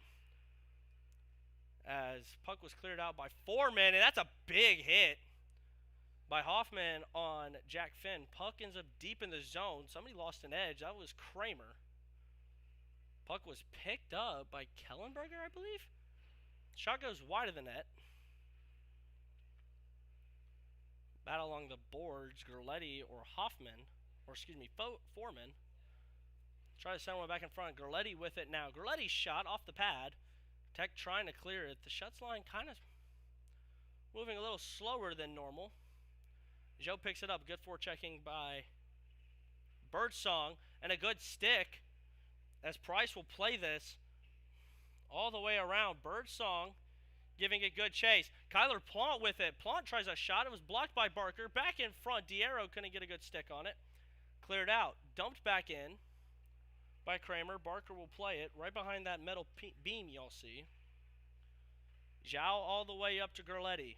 S1: As puck was cleared out by Foreman, and that's a big hit by Hoffman on Jack Finn. Puck ends up deep in the zone. Somebody lost an edge. That was Kramer. Puck was picked up by Kellenberger, I believe. Shot goes wide of the net. Battle along the boards. Gerletti or Hoffman, or excuse me, Foreman. Try to send one back in front. Gerletti with it now. Gerletti's shot off the pad. Tech trying to clear it. The Schutz line kind of moving a little slower than normal. Joe picks it up. Good forechecking by Birdsong. And a good stick as Price will play this all the way around. Birdsong giving it good chase. Kyler Plant with it. Plant tries a shot. It was blocked by Barker. Back in front. Diero couldn't get a good stick on it. Cleared out. Dumped back in by Kramer. Barker will play it right behind that metal beam y'all see. Zhao all the way up to Gerletti.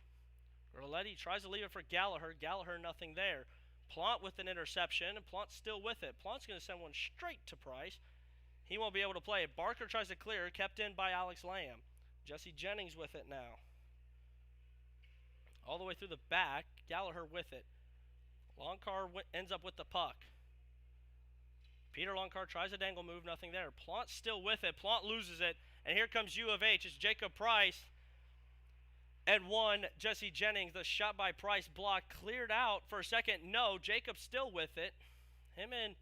S1: Gerletti tries to leave it for Gallagher. Gallagher nothing there. Plant with an interception, and Plant's still with it. Plant's going to send one straight to Price. He won't be able to play it. Barker tries to clear, kept in by Alex Lamb. Jesse Jennings with it now. All the way through the back. Gallagher with it. Longcar ends up with the puck. Peter Longcar tries a dangle move, nothing there. Plant's still with it. Plant loses it. And here comes U of H. It's Jacob Price. and one. Jesse Jennings, the shot by Price block, cleared out for a second. No, Jacobs still with it. Him and,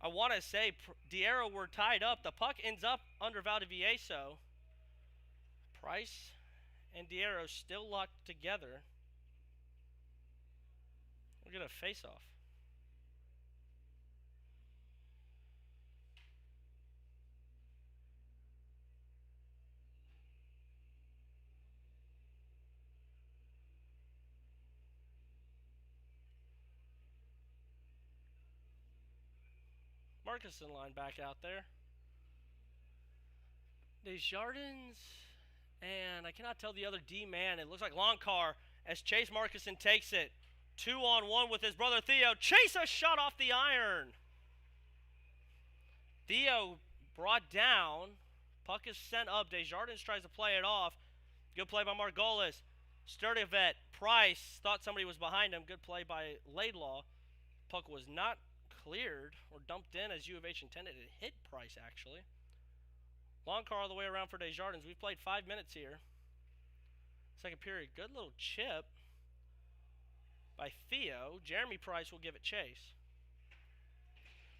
S1: I want to say, Diarra were tied up. The puck ends up under Valdivieso. Price and Diarra still locked together. We'll get a face-off. Markusen line back out there. Desjardins, and I cannot tell the other D-man. It looks like Longcar as Chase Markusen takes it. 2-on-1 with his brother Theo. Chase a shot off the iron. Theo brought down. Puck is sent up. Desjardins tries to play it off. Good play by Margolis. Sturdivant. Price thought somebody was behind him. Good play by Laidlaw. Puck was not cleared or dumped in as U of H intended. It hit Price, actually. Long car all the way around for Desjardins. We've played 5 minutes here. Second period. Good little chip by Theo. Jeremy Price will give it chase.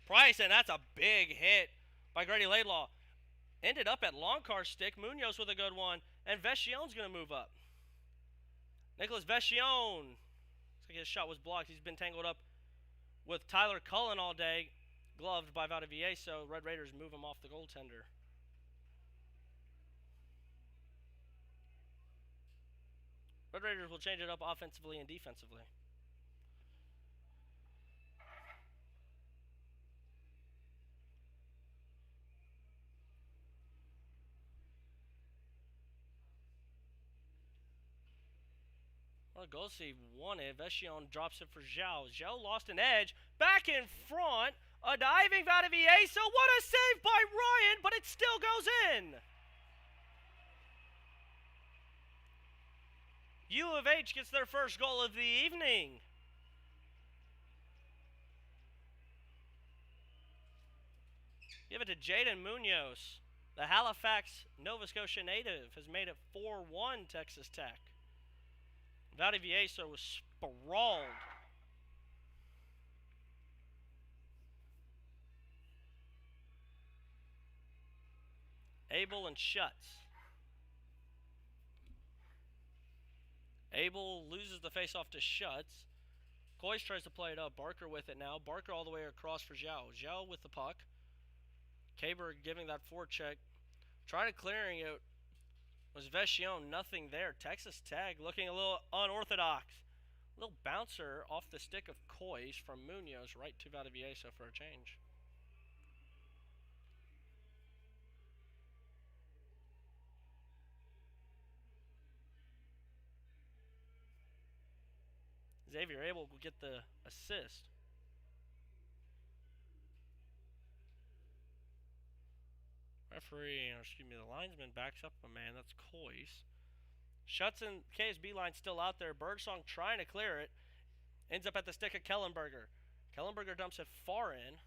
S1: Price, and that's a big hit by Grady Laidlaw. Ended up at Longcar's stick. Munoz with a good one. And Vecchione's going to move up. Nicholas Vecchione. Looks like his shot was blocked. He's been tangled up with Tyler Cullen all day. Gloved by Valdivieso. Red Raiders move him off the goaltender. Red Raiders will change it up offensively and defensively. Well, Gossi won it. Vecchione drops it for Zhao. Zhao lost an edge. Back in front. A diving Valdivieso. What a save by Ryan, but it still goes in. U of H gets their first goal of the evening. Give it to Jaden Munoz. The Halifax, Nova Scotia native has made it 4-1 Texas Tech. Valdivieso was sprawled. Abel and Schutz. Abel loses the faceoff to Schutz. Coyce tries to play it up. Barker with it now. Barker all the way across for Zhao. Zhao with the puck. Kaber giving that forecheck. Trying to clearing it was Vecchione. Nothing there. Texas Tech looking a little unorthodox. A little bouncer off the stick of Coyce from Munoz right to Valdivieso for a change. Xavier Abel will get the assist. Referee, the linesman backs up a man. That's Coyce. Schutz and KSB line still out there. Birdsong trying to clear it. Ends up at the stick of Kellenberger. Kellenberger dumps it far in.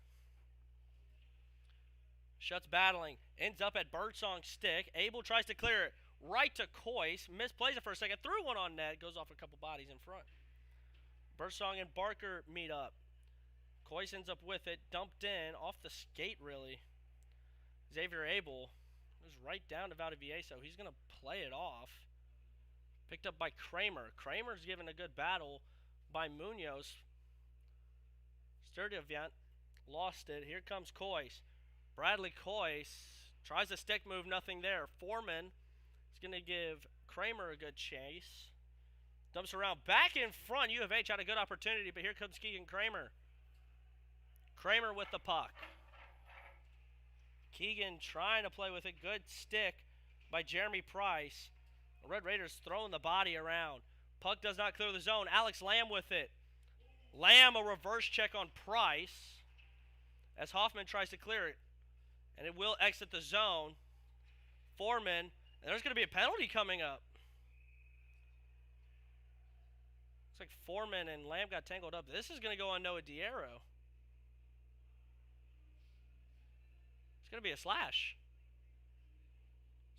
S1: Schutz battling. Ends up at Birdsong's stick. Abel tries to clear it. Right to Coyce. Misplays it for a second. Threw one on net. Goes off a couple bodies in front. Birdsong and Barker meet up. Coyce ends up with it. Dumped in. Off the skate, really. Xavier Abel was right down to Valdivieso. He's going to play it off. Picked up by Kramer. Kramer's given a good battle by Munoz. Sturdivant lost it. Here comes Coyce. Bradley Coyce tries a stick move. Nothing there. Foreman is going to give Kramer a good chase. Dumps around back in front. U of H had a good opportunity, but here comes Keegan Kramer. Kramer with the puck. Keegan trying to play with a good stick by Jeremy Price. The Red Raiders throwing the body around. Puck does not clear the zone. Alex Lamb with it. Lamb a reverse check on Price as Hoffman tries to clear it. And it will exit the zone. Foreman. And there's going to be a penalty coming up. Looks like Foreman and Lamb got tangled up. This is going to go on Noah Diarra. It's going to be a slash.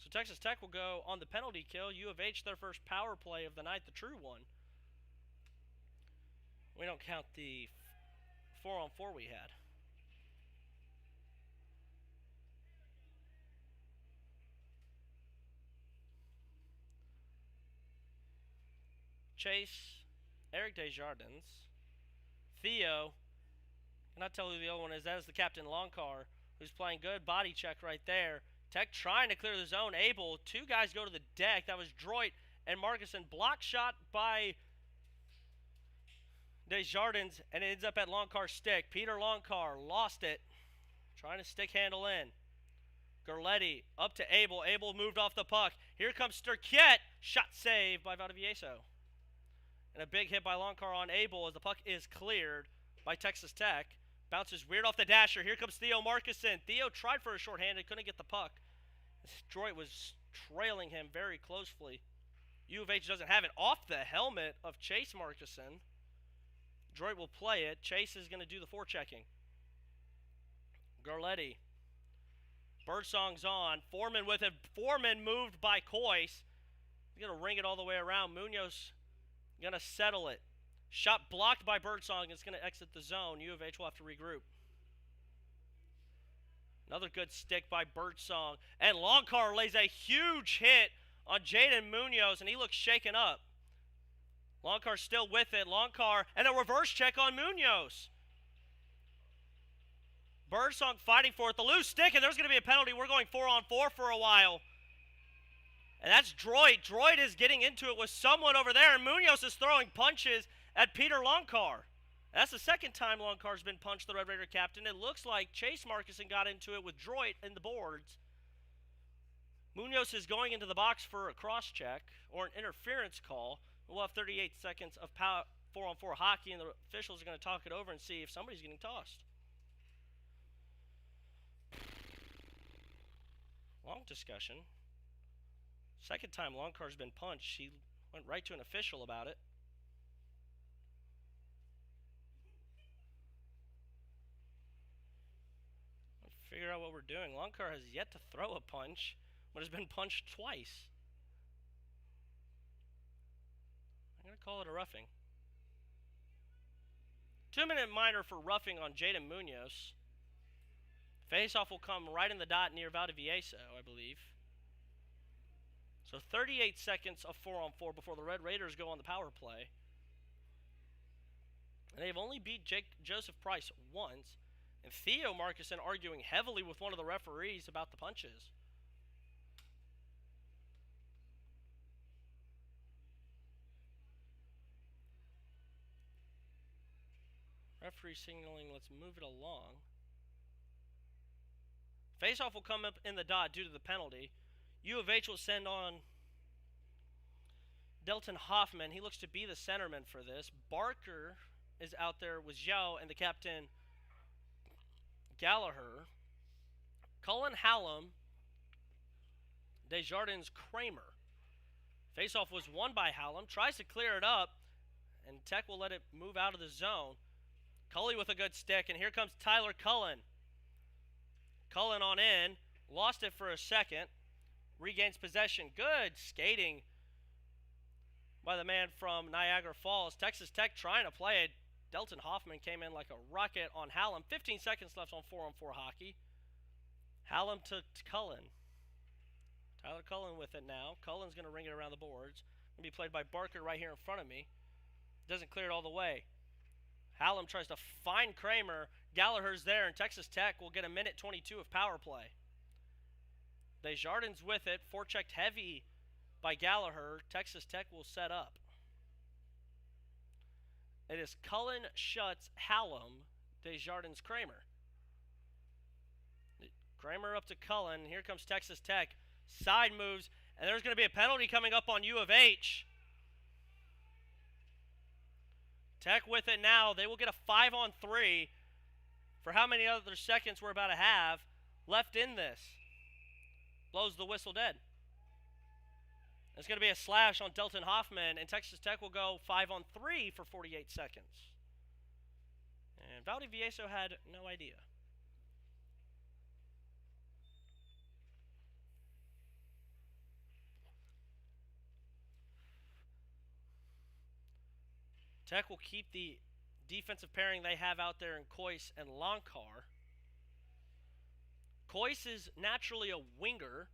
S1: So Texas Tech will go on the penalty kill. U of H, their first power play of the night, the true one. We don't count the 4-on-4 we had. Chase, Eric Desjardins, Theo. Cannot tell who the other one is. That is the captain Longcar, who's playing good. Body check right there. Tech trying to clear the zone. Able. Two guys go to the deck. That was Droit and Markuson. Block shot by Desjardins, and it ends up at Longcar's stick. Peter Longcar lost it. Trying to stick handle in. Gerletti up to Abel. Abel moved off the puck. Here comes Sturkett. Shot saved by Valdivieso. And a big hit by Longcar on Abel as the puck is cleared by Texas Tech. Bounces weird off the dasher. Here comes Theo Markuson. Theo tried for a shorthanded, couldn't get the puck. Droit was trailing him very closely. U of H doesn't have it. Off the helmet of Chase Markuson. Droit will play it. Chase is going to do the forechecking. Gerletti. Birdsong's on. Foreman with it. Foreman moved by Coyce. He's going to ring it all the way around. Munoz going to settle it. Shot blocked by Birdsong. It's going to exit the zone. U of H will have to regroup. Another good stick by Birdsong. And Longcar lays a huge hit on Jaden Munoz, and he looks shaken up. Longcar still with it. Longcar, and a reverse check on Munoz. Birdsong fighting for it. The loose stick, and there's going to be a penalty. We're going 4-on-4 for a while. And that's Droit. Droit is getting into it with someone over there, and Munoz is throwing punches at Peter Longcar. That's the second time Longcar's been punched, the Red Raider captain. It looks like Chase Markuson got into it with Droit in the boards. Munoz is going into the box for a cross-check or an interference call. We'll have 38 seconds of 4-on-4 hockey, and the officials are going to talk it over and see if somebody's getting tossed. Long discussion. Second time Longcar's been punched. He went right to an official about it. Let's figure out what we're doing. Longcar has yet to throw a punch, but has been punched twice. I'm going to call it a roughing. 2-minute minor for roughing on Jaden Munoz. Faceoff will come right in the dot near Valdivieso, I believe. So 38 seconds of 4-on-4 before the Red Raiders go on the power play. And they've only beat Joseph Price once. And Theo Markuson arguing heavily with one of the referees about the punches. Referee signaling, let's move it along. Faceoff will come up in the dot due to the penalty. U of H will send on Delton Hoffman. He looks to be the centerman for this. Barker is out there with Zhao and the captain Gallagher. Cullen Hallam. Desjardins Kramer. Faceoff was won by Hallam. Tries to clear it up. And Tech will let it move out of the zone. Cully with a good stick. And here comes Tyler Cullen. Cullen on in. Lost it for a second. Regains possession. Good skating by the man from Niagara Falls. Texas Tech trying to play it. Delton Hoffman came in like a rocket on Hallam. 15 seconds left on 4-on-4 hockey. Hallam to Cullen. Tyler Cullen with it now. Cullen's going to ring it around the boards. Going to be played by Barker right here in front of me. Doesn't clear it all the way. Hallam tries to find Kramer. Gallagher's there, and Texas Tech will get a minute 22 of power play. Desjardins with it. Forechecked heavy by Gallagher. Texas Tech will set up. It is Cullen, Schutz, Hallam, Desjardins, Kramer. Kramer up to Cullen. Here comes Texas Tech. Side moves, and there's going to be a penalty coming up on U of H. Tech with it now. They will get a 5-on-3 for how many other seconds we're about to have left in this. Blows the whistle dead. There's going to be a slash on Delton Hoffman, and Texas Tech will go 5-on-3 for 48 seconds. And Valdivieso had no idea. Tech will keep the defensive pairing they have out there in Kois and Lonkar. Kois is naturally a winger,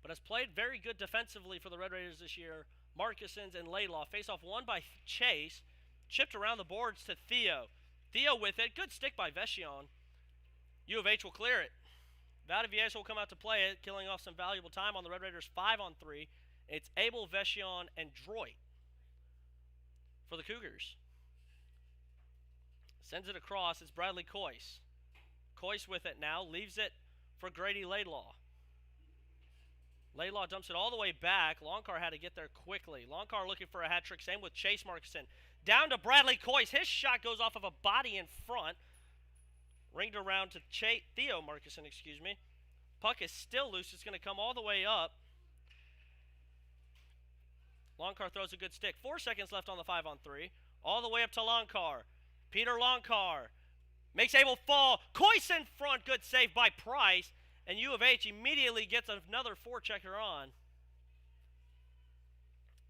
S1: but has played very good defensively for the Red Raiders this year. Markusens and Laidlaw. Face-off won by Chase. Chipped around the boards to Theo. Theo with it. Good stick by Vachon. U of H will clear it. Valdivieso will come out to play it, killing off some valuable time on the Red Raiders 5-on-3. It's Abel, Vachon, and Droit for the Cougars. Sends it across. It's Bradley Kois. Kois with it now. Leaves it for Grady Laidlaw. Laidlaw dumps it all the way back. Lonkar had to get there quickly. Lonkar looking for a hat trick. Same with Chase Markusen. Down to Bradley Kois. His shot goes off of a body in front. Ringed around to Theo Markusen, excuse me. Puck is still loose. It's going to come all the way up. Lonkar throws a good stick. 4 seconds left on the 5-on-3. All the way up to Lonkar. Peter Lonkar makes Abel fall. Kois in front. Good save by Price. And U of H immediately gets another forechecker on.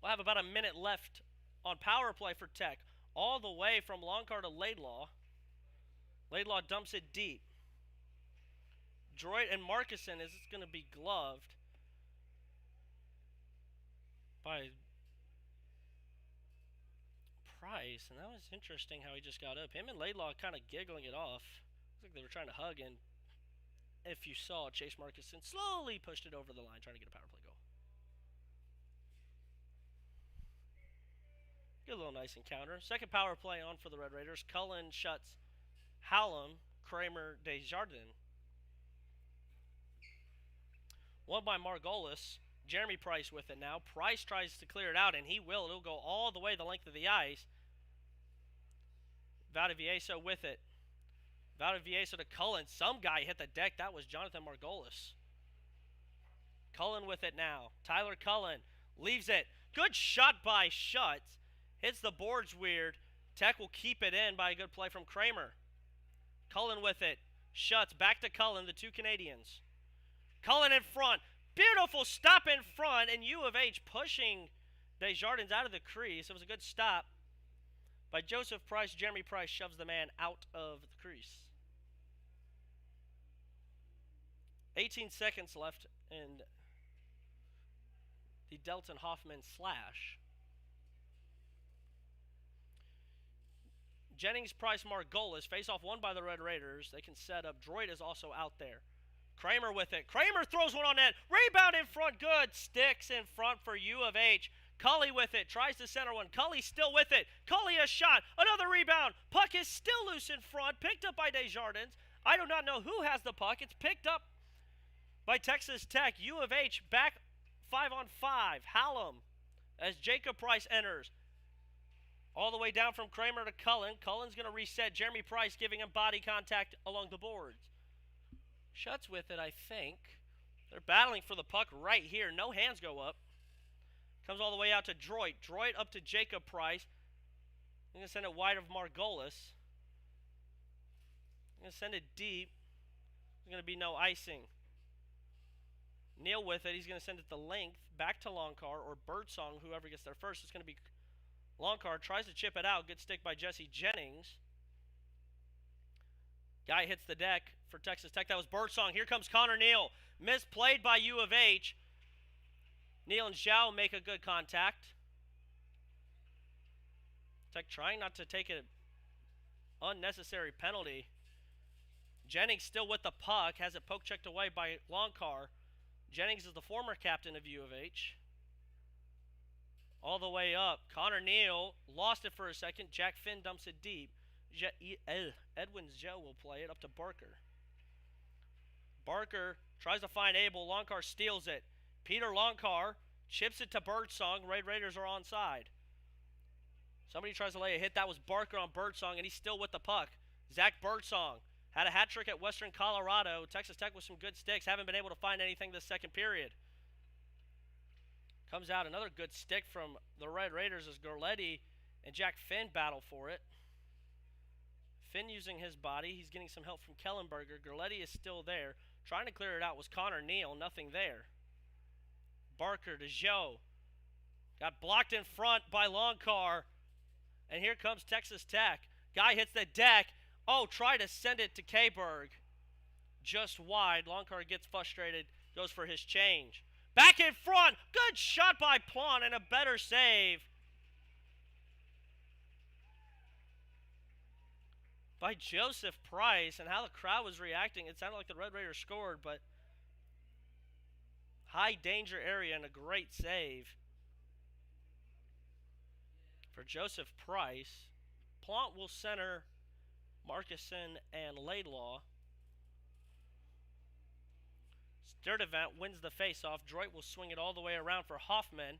S1: We'll have about a minute left on power play for Tech. All the way from Lonkar to Laidlaw. Laidlaw dumps it deep. Droit and Markusen is going to be gloved by Price. And that was interesting how he just got up. Him and Laidlaw kind of giggling it off. Looks like they were trying to hug, and if you saw, Chase Markusen slowly pushed it over the line trying to get a power play goal. Good little nice encounter. Second power play on for the Red Raiders. Cullen shuts Hallam, Kramer, Desjardins. Won by Margolis. Jeremy Price with it now. Price tries to clear it out, and he will. It'll go all the way the length of the ice. Valdivieso with it. Valdivieso to Cullen. Some guy hit the deck. That was Jonathan Margolis. Cullen with it now. Tyler Cullen leaves it. Good shot by Schutz. Hits the boards weird. Tech will keep it in by a good play from Kramer. Cullen with it. Schutz back to Cullen, the two Canadians. Cullen in front. Beautiful stop in front, and U of H pushing Desjardins out of the crease. It was a good stop by Joseph Price. Jeremy Price shoves the man out of the crease. 18 seconds left in the Delton Hoffman slash. Jennings, Price, Margolis. Face-off won by the Red Raiders. They can set up. Droit is also out there. Kramer with it. Kramer throws one on net. Rebound in front. Good. Sticks in front for U of H. Cully with it. Tries to center one. Cully still with it. Cully a shot. Another rebound. Puck is still loose in front. Picked up by Desjardins. I do not know who has the puck. It's picked up by Texas Tech. U of H back 5-on-5. Hallam as Jacob Price enters. All the way down from Kramer to Cullen. Cullen's going to reset. Jeremy Price giving him body contact along the boards. Schutz with it, I think. They're battling for the puck right here. No hands go up. Comes all the way out to Droit. Droit up to Jacob Price. I'm going to send it wide of Margolis. I'm going to send it deep. There's going to be no icing. Neal with it. He's going to send it the length back to Lonkar or Birdsong, whoever gets there first. It's going to be Lonkar. Tries to chip it out. Good stick by Jesse Jennings. Guy hits the deck for Texas Tech. That was Birdsong. Here comes Connor Neal. Misplayed by U of H. Neal and Zhao make a good contact. Tech trying not to take an unnecessary penalty. Jennings still with the puck. Has it poke checked away by Lonkar. Jennings is the former captain of U of H. All the way up. Connor Neal lost it for a second. Jack Finn dumps it deep. Edwin Zhou will play it up to Barker. Barker tries to find Abel. Lonkar steals it. Peter Lonkar chips it to Birdsong. Red Raiders are onside. Somebody tries to lay a hit. That was Barker on Birdsong, and he's still with the puck. Zach Birdsong had a hat trick at Western Colorado. Texas Tech with some good sticks. Haven't been able to find anything this second period. Comes out another good stick from the Red Raiders as Gorletti and Jack Finn battle for it. Finn using his body. He's getting some help from Kellenberger. Gorletti is still there. Trying to clear it out was Connor Neal. Nothing there. Barker to Zhou. Got blocked in front by Lonkar. And here comes Texas Tech. Guy hits the deck. Oh, try to send it to K-Berg. Just wide. Longcard gets frustrated. Goes for his change. Back in front. Good shot by Plant and a better save by Joseph Price. And how the crowd was reacting, it sounded like the Red Raiders scored, but high danger area and a great save for Joseph Price. Plant will center Markuson and Laidlaw. Sturdivant wins the faceoff. Droit will swing it all the way around for Hoffman.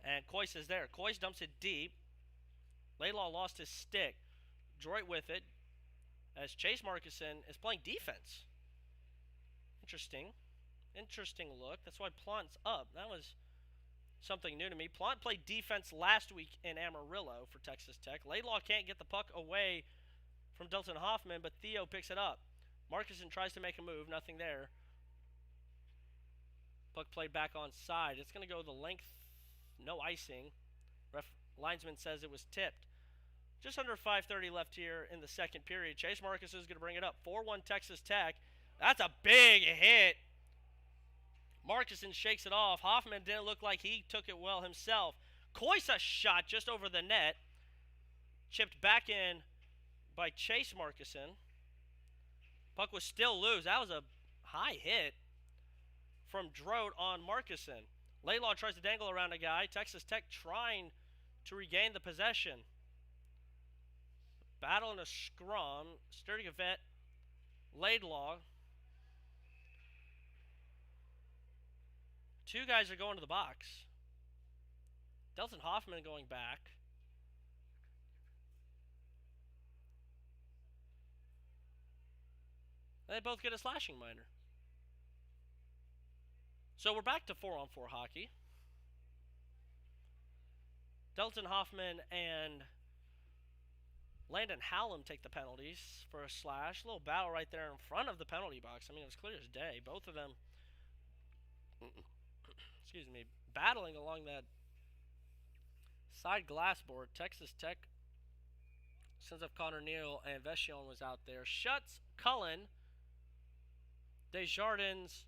S1: And Coyce is there. Coyce dumps it deep. Laidlaw lost his stick. Droit with it. As Chase Markuson is playing defense. Interesting. Interesting look. That's why Plant's up. That was something new to me. Plant played defense last week in Amarillo for Texas Tech. Laidlaw can't get the puck away from Dalton Hoffman, but Theo picks it up. Markuson tries to make a move. Nothing there. Puck played back on side. It's going to go the length. No icing. Linesman says it was tipped. Just under 5:30 left here in the second period. Chase Markuson is going to bring it up. 4-1 Texas Tech. That's a big hit. Markuson shakes it off. Hoffman didn't look like he took it well himself. Coyce a shot just over the net. Chipped back in by Chase Markuson. Puck was still loose. That was a high hit from Droit on Markuson. Laidlaw tries to dangle around a guy. Texas Tech trying to regain the possession. Battle in a scrum. Sturdivant, Laidlaw. Two guys are going to the box. Dalton Hoffman going back. They both get a slashing minor. So we're back to 4-on-4 hockey. Dalton Hoffman and Landon Hallam take the penalties for a slash. A little battle right there in front of the penalty box. I mean, it was clear as day. Both of them, excuse me, battling along that side glass board. Texas Tech, since of Connor Neal and Vachon was out there. Schutz, Cullen, Desjardins,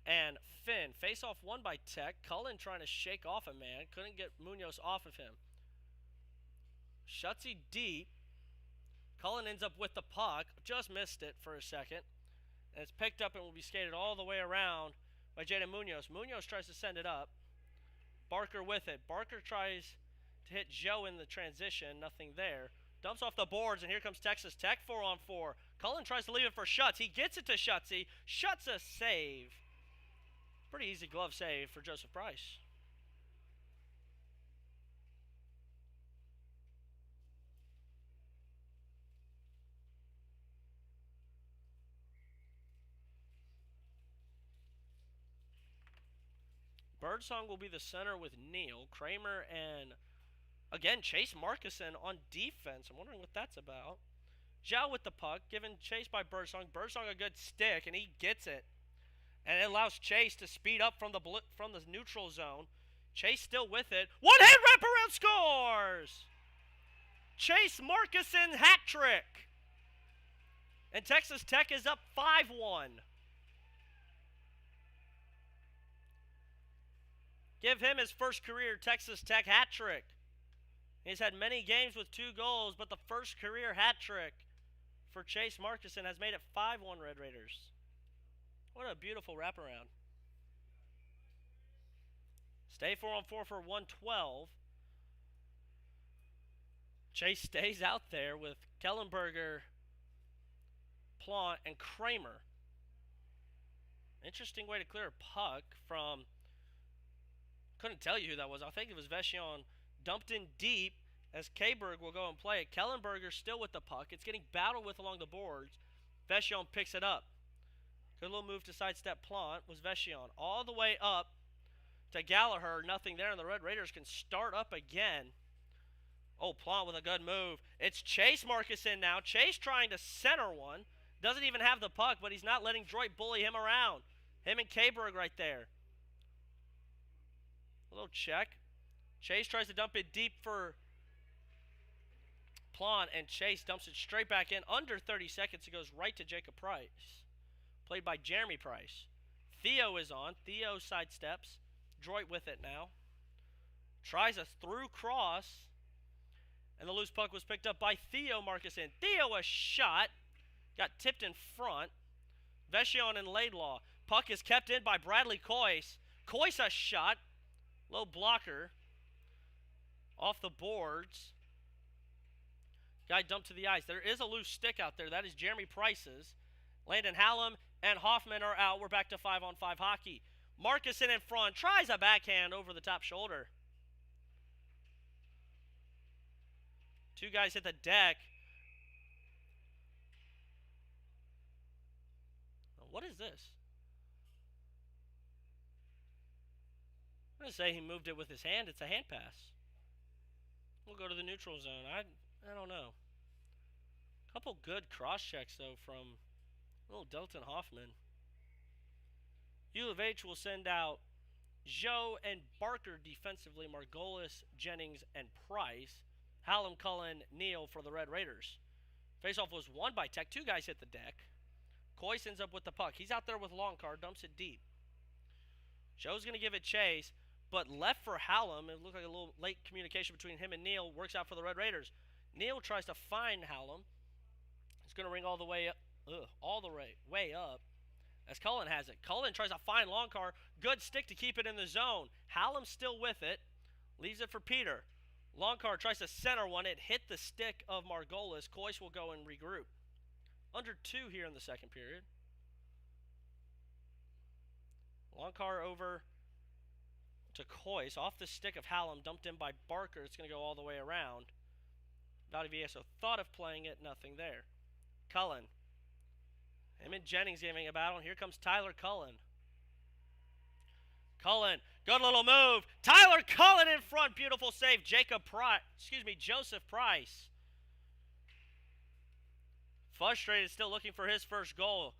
S1: and Finn. Face-off won by Tech. Cullen trying to shake off a man. Couldn't get Munoz off of him. Schutzy deep. Cullen ends up with the puck. Just missed it for a second. And it's picked up and will be skated all the way around by Jaden Munoz. Munoz tries to send it up. Barker with it. Barker tries to hit Joe in the transition. Nothing there. Dumps off the boards, and here comes Texas Tech 4-on-4. Cullen tries to leave it for Schutz. He gets it to Schutzy. Schutz a save. Pretty easy glove save for Joseph Price. Birdsong will be the center with Neal. Kramer and, again, Chase Markuson on defense. I'm wondering what that's about. Zhao with the puck, given Chase by Birdsong. Birdsong a good stick, and he gets it. And it allows Chase to speed up from the neutral zone. Chase still with it. One-hand wraparound scores! Chase Markuson hat trick. And Texas Tech is up 5-1. Give him his first career Texas Tech hat trick. He's had many games with 2 goals, but the first career hat trick for Chase Markuson has made it 5-1 Red Raiders. What a beautiful wraparound. Stay 4-on-4 for 112. Chase stays out there with Kellenberger, Plant, and Kramer. Interesting way to clear a puck from... Couldn't tell you who that was. I think it was Vachon. Dumped in deep as K-Berg will go and play it. Kellenberger still with the puck. It's getting battled with along the boards. Vachon picks it up. Good little move to sidestep Plant was Vachon. All the way up to Gallagher. Nothing there, and the Red Raiders can start up again. Oh, Plant with a good move. It's Chase Markuson now. Chase trying to center one. Doesn't even have the puck, but he's not letting Droit bully him around. Him and K-Berg right there. A little check. Chase tries to dump it deep for Klon, and Chase dumps it straight back in. Under 30 seconds, it goes right to Jacob Price, played by Jeremy Price. Theo is on. Theo sidesteps. Droit with it now. Tries a through cross. And the loose puck was picked up by Theo Markuson. Theo a shot. Got tipped in front. Vachon and Laidlaw. Puck is kept in by Bradley Coyce. Coyce a shot. Low blocker. Off the boards. Guy dumped to the ice. There is a loose stick out there. That is Jeremy Price's. Landon Hallam and Hoffman are out. We're back to 5-on-5 hockey. Markuson in front. Tries a backhand over the top shoulder. Two guys hit the deck. What is this? I'm going to say he moved it with his hand. It's a hand pass. We'll go to the neutral zone. I don't know. A couple good cross checks, though, from little Delton Hoffman. U of H will send out Joe and Barker defensively. Margolis, Jennings, and Price. Hallam, Cullen, Neal for the Red Raiders. Faceoff was won by Tech. Two guys hit the deck. Coyce ends up with the puck. He's out there with Longcar. Dumps it deep. Joe's going to give it chase, but left for Hallam. It looked like a little late communication between him and Neal. Works out for the Red Raiders. Neal tries to find Hallam. It's going to ring all the way up. Way up. As Cullen has it. Cullen tries to find Longcar. Good stick to keep it in the zone. Hallam's still with it. Leaves it for Peter. Longcar tries to center one. It hit the stick of Margolis. Coyce will go and regroup. Under 2 here in the second period. Longcar over to Coyce. Off the stick of Hallam. Dumped in by Barker. It's going to go all the way around. Valdivieso thought of playing it. Nothing there. Cullen. Him and Jennings giving a battle. And here comes Tyler Cullen. Cullen. Good little move. Tyler Cullen in front. Beautiful save. Joseph Price. Frustrated, still looking for his first goal.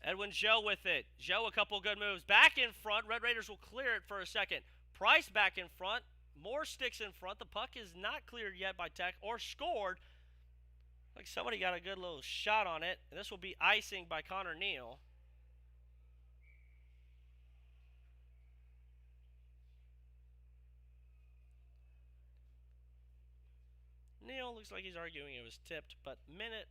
S1: Edwin Joe with it. Joe a couple good moves. Back in front. Red Raiders will clear it for a second. Price back in front. More sticks in front. The puck is not cleared yet by Tech or scored. Like somebody got a good little shot on it. And this will be icing by Connor Neal. Neal looks like he's arguing it was tipped, but minute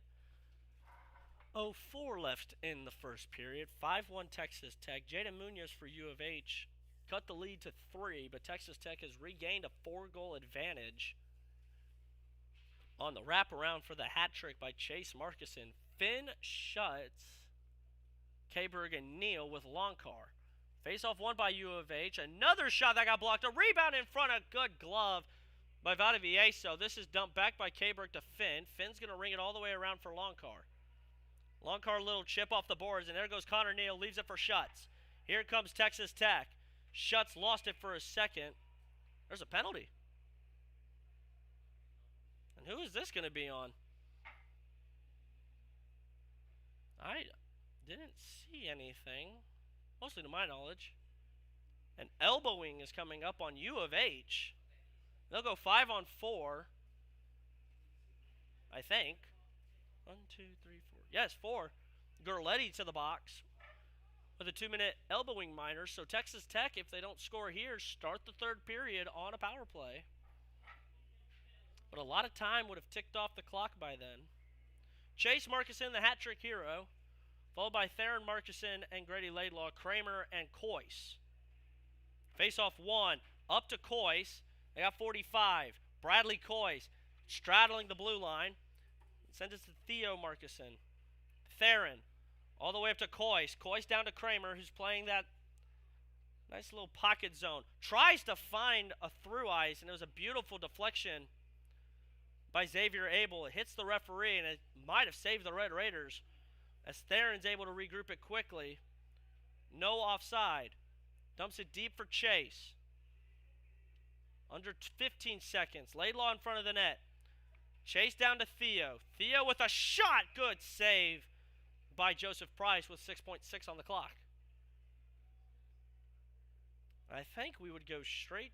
S1: 04 left in the first period. 5-1 Texas Tech. Jaden Munoz for U of H cut the lead to 3, but Texas Tech has regained a 4-goal advantage on the wraparound for the hat trick by Chase Markuson. Finn Schutz, Kberg, and Neal with Longcar. Face-off won by U of H. Another shot that got blocked. A rebound in front. A good glove by Valdivieso. This is dumped back by Kberg to Finn. Finn's going to ring it all the way around for Longcar. Longcar, little chip off the boards, and there goes Connor Neal. Leaves it for Schutz. Here comes Texas Tech. Schutz lost it for a second. There's a penalty. And who is this going to be on? I didn't see anything. Mostly to my knowledge. An elbowing is coming up on U of H. They'll go 5-on-4. I think. 1, 2, 3, 4. Yes, 4. Gurletti to the box with a 2-minute elbowing minor. So Texas Tech, if they don't score here, start the third period on a power play. But a lot of time would have ticked off the clock by then. Chase Markuson, the hat trick hero, followed by Theron Markuson and Grady Laidlaw, Kramer, and Coyce. Face-off 1, up to Coyce. They got 45. Bradley Coyce straddling the blue line. Sends it to Theo Markuson. Theron all the way up to Coyce. Coyce down to Kramer, who's playing that nice little pocket zone. Tries to find a through ice, and it was a beautiful deflection by Xavier Abel. It hits the referee, and it might have saved the Red Raiders as Theron's able to regroup it quickly. No offside. Dumps it deep for Chase. Under 15 seconds. Laidlaw in front of the net. Chase down to Theo. Theo with a shot. Good save by Joseph Price with 6.6 on the clock. I think we would go straight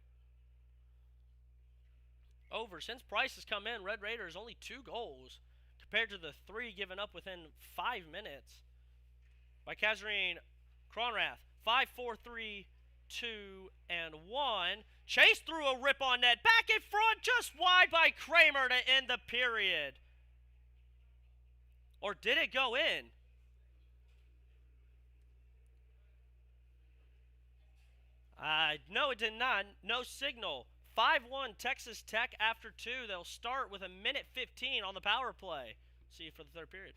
S1: over. Since Price has come in, Red Raiders only 2 goals compared to the 3 given up within 5 minutes by Kazarine Cronrath. 5, 4, 3, 2, and 1. Chase threw a rip on net. Back in front, just wide by Kramer to end the period. Or did it go in? No, it did not. No signal. 5-1 Texas Tech after 2. They'll start with a minute 15 on the power play. See you for the third period.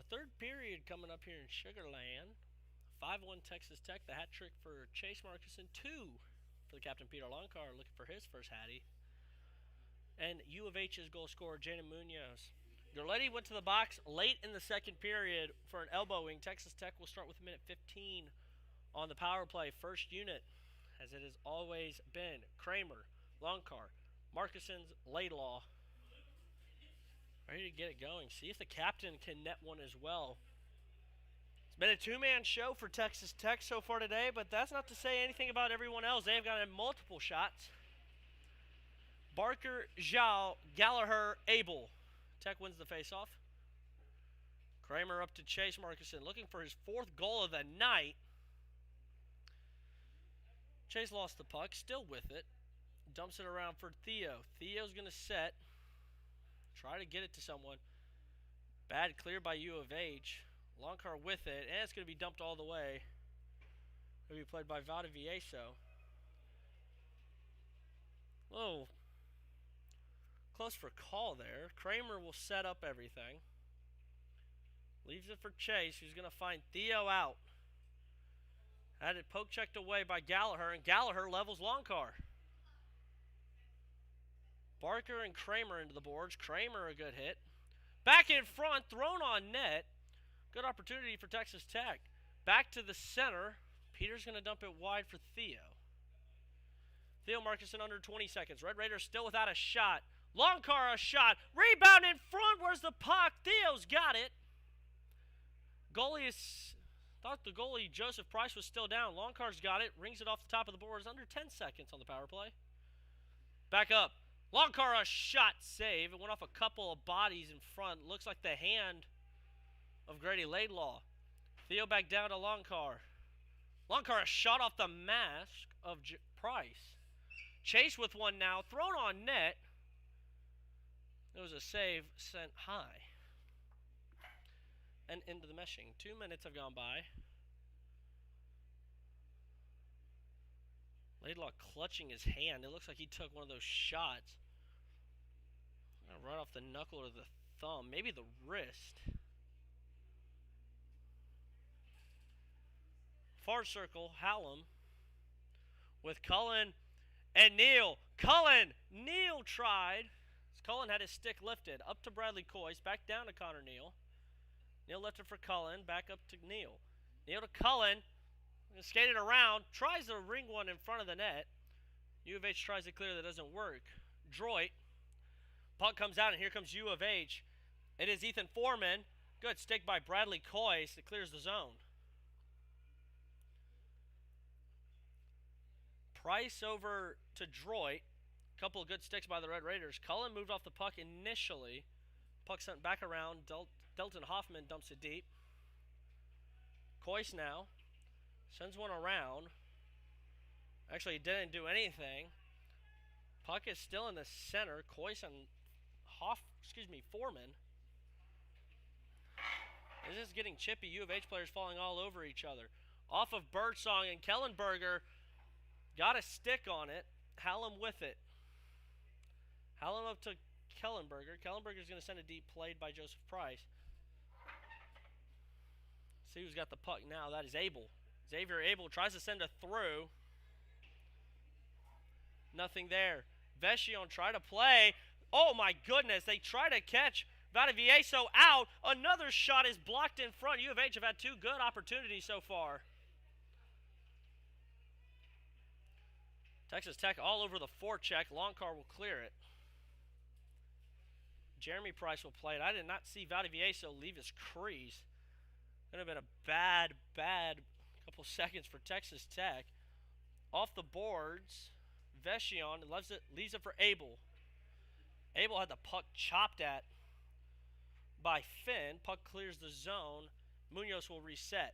S1: Third period coming up here in Sugarland. 5-1 Texas Tech. The hat trick for Chase Markison. 2 for the captain Peter Longcar, looking for his first hattie. And U of H's goal scorer, Jaden Munoz. Gorletti went to the box late in the second period for an elbowing. Texas Tech will start with minute 15 on the power play. First unit, as it has always been, Kramer, Longcar, Markison's, Laidlaw. Ready to get it going. See if the captain can net one as well. It's been a two-man show for Texas Tech so far today, but that's not to say anything about everyone else. They've gotten multiple shots. Barker, Zhao, Gallagher, Abel. Tech wins the faceoff. Kramer up to Chase Markison, looking for his 4th goal of the night. Chase lost the puck, still with it. Dumps it around for Theo. Theo's going to set. Try to get it to someone. Bad clear by U of H. Longcar with it, and it's going to be dumped all the way. It'll be played by Valdivieso. Oh, close for call there. Kramer will set up everything. Leaves it for Chase, who's going to find Theo out. Had it poke checked away by Gallagher, and Gallagher levels Longcar. Barker and Kramer into the boards. Kramer a good hit. Back in front, thrown on net. Good opportunity for Texas Tech. Back to the center. Peter's going to dump it wide for Theo. Theo Markison under 20 seconds. Red Raiders still without a shot. Longcar a shot. Rebound in front. Where's the puck? Theo's got it. Thought the goalie, Joseph Price, was still down. Longcar's got it. Rings it off the top of the boards. Under 10 seconds on the power play. Back up. Longcar a shot save. It went off a couple of bodies in front. Looks like the hand of Grady Laidlaw. Theo back down to Longcar. Longcar a shot off the mask of Price. Chase with one now. Thrown on net. It was a save sent high. And into the meshing. 2 minutes have gone by. Laidlaw clutching his hand. It looks like he took one of those shots. Right off the knuckle or the thumb. Maybe the wrist. Far circle, Hallam. With Cullen and Neal. Neal tried. Cullen had his stick lifted. Up to Bradley Coyce. Back down to Connor Neal. Neal left it for Cullen. Back up to Neal. Neal to Cullen. Skated around. Tries to ring one in front of the net. U of H tries to clear. That doesn't work. Droit. Puck comes out, and here comes U of H. It is Ethan Foreman. Good stick by Bradley Coyce. It clears the zone. Price over to Droit. A couple of good sticks by the Red Raiders. Cullen moved off the puck initially. Puck sent back around. Delton Hoffman dumps it deep. Coyce now. Sends one around. Actually, he didn't do anything. Puck is still in the center. Coyce and Foreman. This is getting chippy. U of H players falling all over each other. Off of Birdsong, and Kellenberger got a stick on it. Hallam with it. Hallam up to Kellenberger. Kellenberger's going to send a deep play by Joseph Price. See who's got the puck now. That is Abel. Xavier Abel tries to send a through. Nothing there. Vecchione try to play. Oh my goodness, they try to catch Valdivieso out. Another shot is blocked in front. U of H have had 2 good opportunities so far. Texas Tech all over the forecheck. Longcar will clear it. Jeremy Price will play it. I did not see Valdivieso leave his crease. Could have been a bad couple seconds for Texas Tech. Off the boards, Vecchione leaves it for Abel. Abel had the puck chopped at by Finn. Puck clears the zone. Munoz will reset.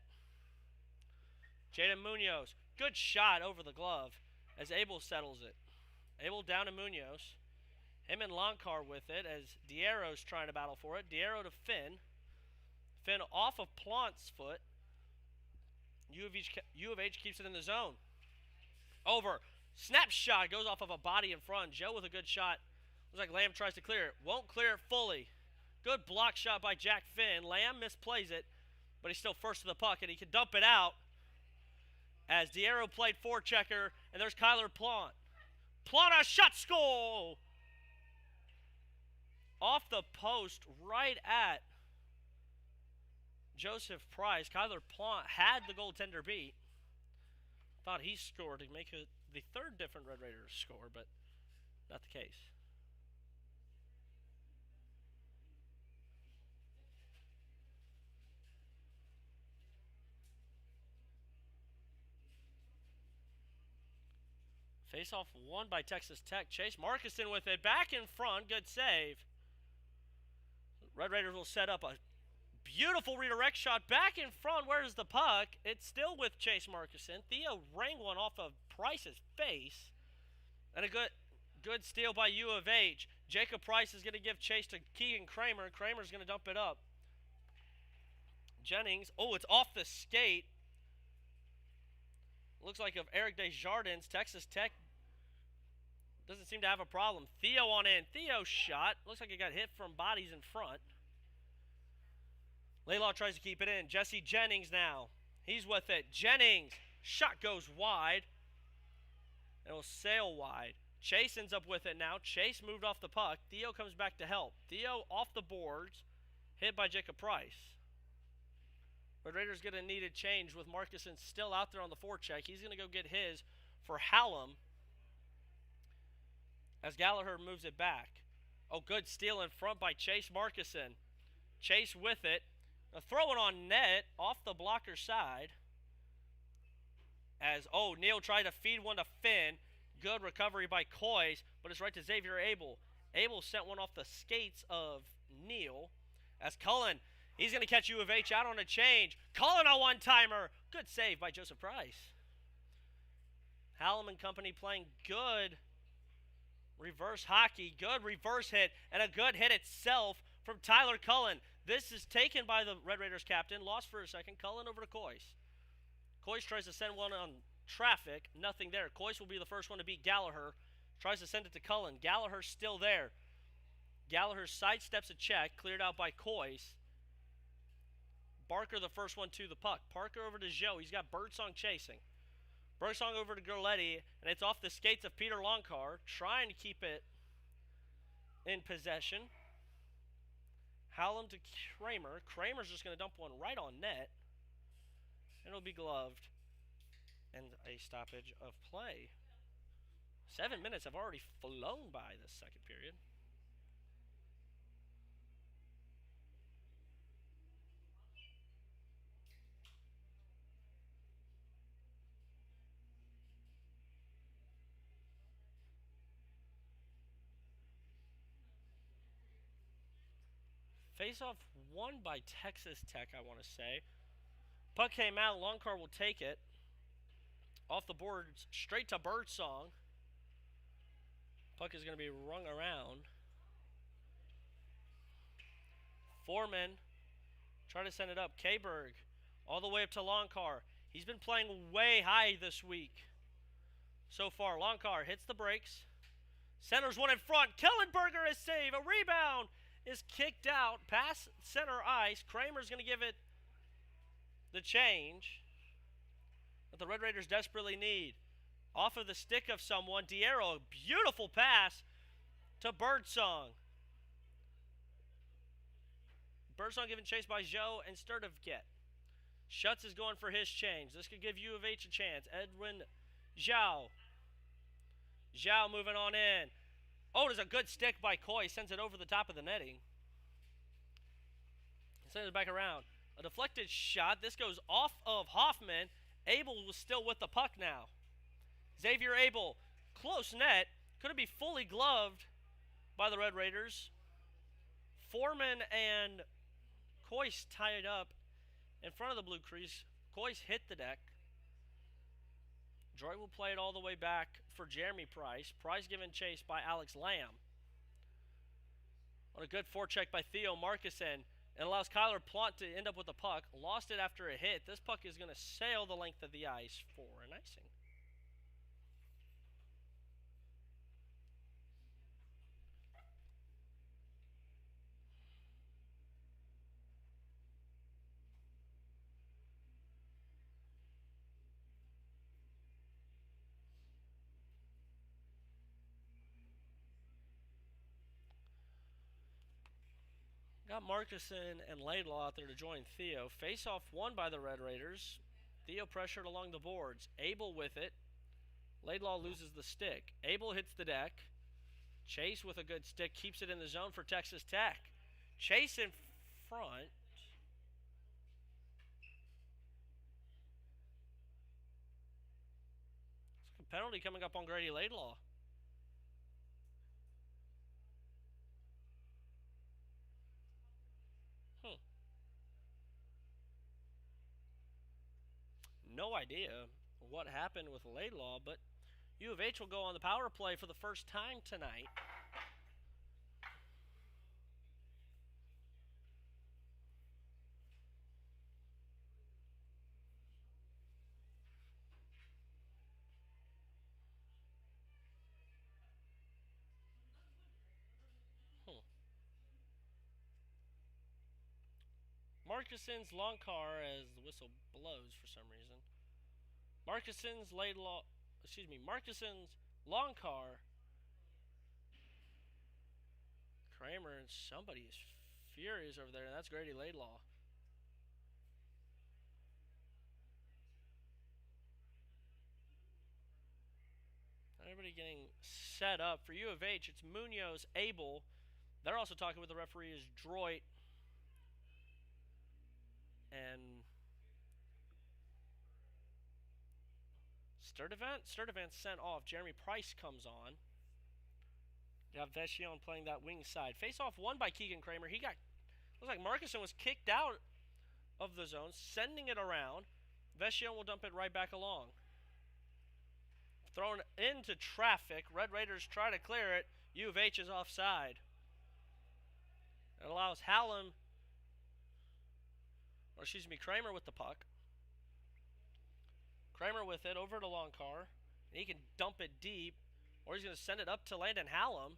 S1: Jaden Munoz. Good shot over the glove as Abel settles it. Abel down to Munoz. Him and Longcar with it as Diero's trying to battle for it. Diero to Finn. Finn off of Plant's foot. U of H keeps it in the zone. Over. Snap shot goes off of a body in front. Joe with a good shot. Looks like Lamb tries to clear it. Won't clear it fully. Good block shot by Jack Finn. Lamb misplays it, but he's still first to the puck, and he can dump it out as D'Aero played forechecker, and there's Kyler Plant. Plant a shot, score! Off the post, right at Joseph Price. Kyler Plant had the goaltender beat. Thought he scored to make it the third different Red Raiders score, but not the case. Face-off won by Texas Tech. Chase Markison with it. Back in front. Good save. Red Raiders will set up a beautiful redirect shot. Back in front. Where's the puck? It's still with Chase Markison. Theo rang one off of Price's face. And a good steal by U of H. Jacob Price is going to give chase to Keegan Kramer. Kramer's going to dump it up. Jennings. Oh, it's off the skate. Looks like of Eric Desjardins. Texas Tech doesn't seem to have a problem. Theo on in. Theo shot. Looks like it got hit from bodies in front. Laylaw tries to keep it in. Jesse Jennings now. He's with it. Jennings. Shot goes wide. It'll sail wide. Chase ends up with it now. Chase moved off the puck. Theo comes back to help. Theo off the boards. Hit by Jacob Price. Red Raiders going to need a change with Markison still out there on the forecheck. He's going to go get his for Hallam as Gallagher moves it back. Oh, good steal in front by Chase Markison. Chase with it. Now throw it on net off the blocker side. As, Neal tried to feed one to Finn. Good recovery by Coys, but it's right to Xavier Abel. Abel sent one off the skates of Neal. As Cullen, he's going to catch U of H out on a change. Cullen a one-timer. Good save by Joseph Price. Hallam and company playing good reverse hockey. Good reverse hit and a good hit itself from Tyler Cullen. This is taken by the Red Raiders captain. Lost for a second. Cullen over to Coys. Coys tries to send one on traffic. Nothing there. Coys will be the first one to beat Gallagher. Tries to send it to Cullen. Gallagher's still there. Gallagher sidesteps a check. Cleared out by Coys. Barker the first one to the puck. Parker over to Joe. He's got Birdsong chasing. Birdsong over to Gerletti. And it's off the skates of Peter Longcar. Trying to keep it in possession. Hallam to Kramer. Kramer's just going to dump one right on net. And it'll be gloved. And a stoppage of play. 7 minutes have already flown by this second period. Face-off won by Texas Tech, I want to say. Puck came out. Longcar will take it. Off the boards, straight to Birdsong. Puck is going to be rung around. Foreman, try to send it up. K-Berg, all the way up to Longcar. He's been playing way high this week so far. Longcar hits the brakes. Center's one in front. Kellenberger is saved. A rebound is kicked out past center ice. Kramer's going to give it the change that the Red Raiders desperately need. Off of the stick of someone, D'Aero, beautiful pass to Birdsong. Birdsong given chase by Joe and Sturdivket. Schutz is going for his change. This could give U of H a chance. Edwin Zhao. Zhao moving on in. Oh, there's a good stick by Coy. Sends it over the top of the netting. Sends it back around. A deflected shot. This goes off of Hoffman. Abel was still with the puck now. Xavier Abel, close net. Could it be fully gloved by the Red Raiders? Foreman and Coyce tied up in front of the blue crease. Coyce hit the deck. Droy will play it all the way back for Jeremy Price. Price given chase by Alex Lamb. On a good forecheck by Theo Markison. It allows Kyler Plant to end up with the puck. Lost it after a hit. This puck is going to sail the length of the ice for an icing. Got Markuson and Laidlaw out there to join Theo. Face-off won by the Red Raiders. Theo pressured along the boards. Abel with it. Laidlaw loses the stick. Abel hits the deck. Chase with a good stick keeps it in the zone for Texas Tech. Chase in front. Penalty coming up on Grady Laidlaw. No idea what happened with Laidlaw, but U of H will go on the power play for the first time tonight. Markuson's long car as the whistle blows for some reason. Markuson's long car. Kramer and somebody is furious over there, and that's Grady Laidlaw. Everybody getting set up. For U of H, it's Munoz, Abel. They're also talking with the referee is Droit. And Sturdivant sent off. Jeremy Price comes on. You have Vecchione playing that wing side. Face-off won by Keegan Kramer. Looks like Markuson was kicked out of the zone, sending it around. Vecchione will dump it right back along. Thrown into traffic. Red Raiders try to clear it. U of H is offside. It allows Kramer with the puck. Kramer with it over to Longcar. And he can dump it deep, or he's going to send it up to Landon Hallam.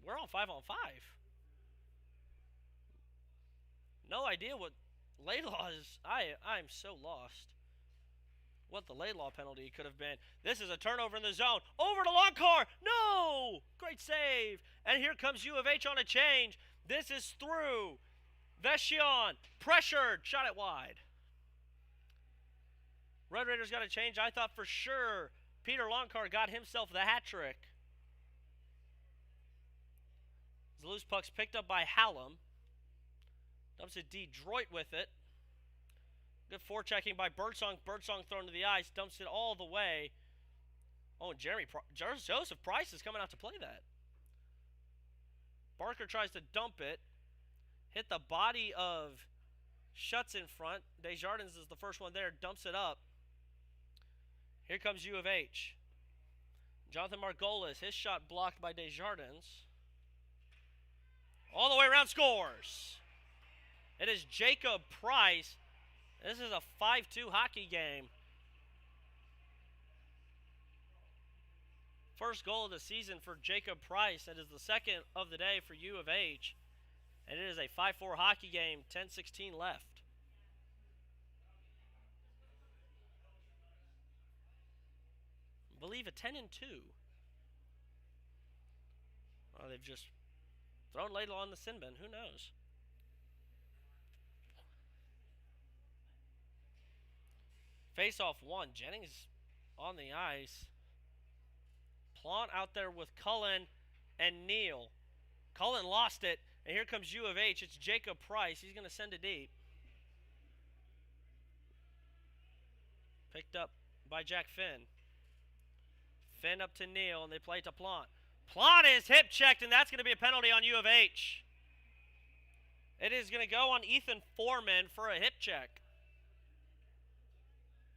S1: We're on 5-on-5. No idea what Laidlaw is. I'm so lost. What the Laidlaw penalty could have been. This is a turnover in the zone. Over to Longcar. No! Great save. And here comes U of H on a change. This is through. Vecchione. Pressured. Shot it wide. Red Raiders got a change. I thought for sure Peter Longcar got himself the hat trick. The loose puck's picked up by Hallam. Dumps it D. Droit with it. Good forechecking by Birdsong. Birdsong thrown to the ice. Dumps it all the way. Oh, and Joseph Price is coming out to play that. Barker tries to dump it. Hit the body of Schutz in front. Desjardins is the first one there. Dumps it up. Here comes U of H. Jonathan Margolis. His shot blocked by Desjardins. All the way around, scores. It is Jacob Price. This is a 5-2 hockey game. First goal of the season for Jacob Price. That is the second of the day for U of H. And it is a 5-4 hockey game. 10:16 left. I believe a 10-2. Well, they've just thrown Laidlaw on the sin bin. Who knows? Face-off one. Jennings on the ice. Plant out there with Cullen and Neal. Cullen lost it, and here comes U of H. It's Jacob Price. He's going to send it deep. Picked up by Jack Finn. Finn up to Neal, and they play to Plant. Plant is hip checked, and that's going to be a penalty on U of H. It is going to go on Ethan Foreman for a hip check.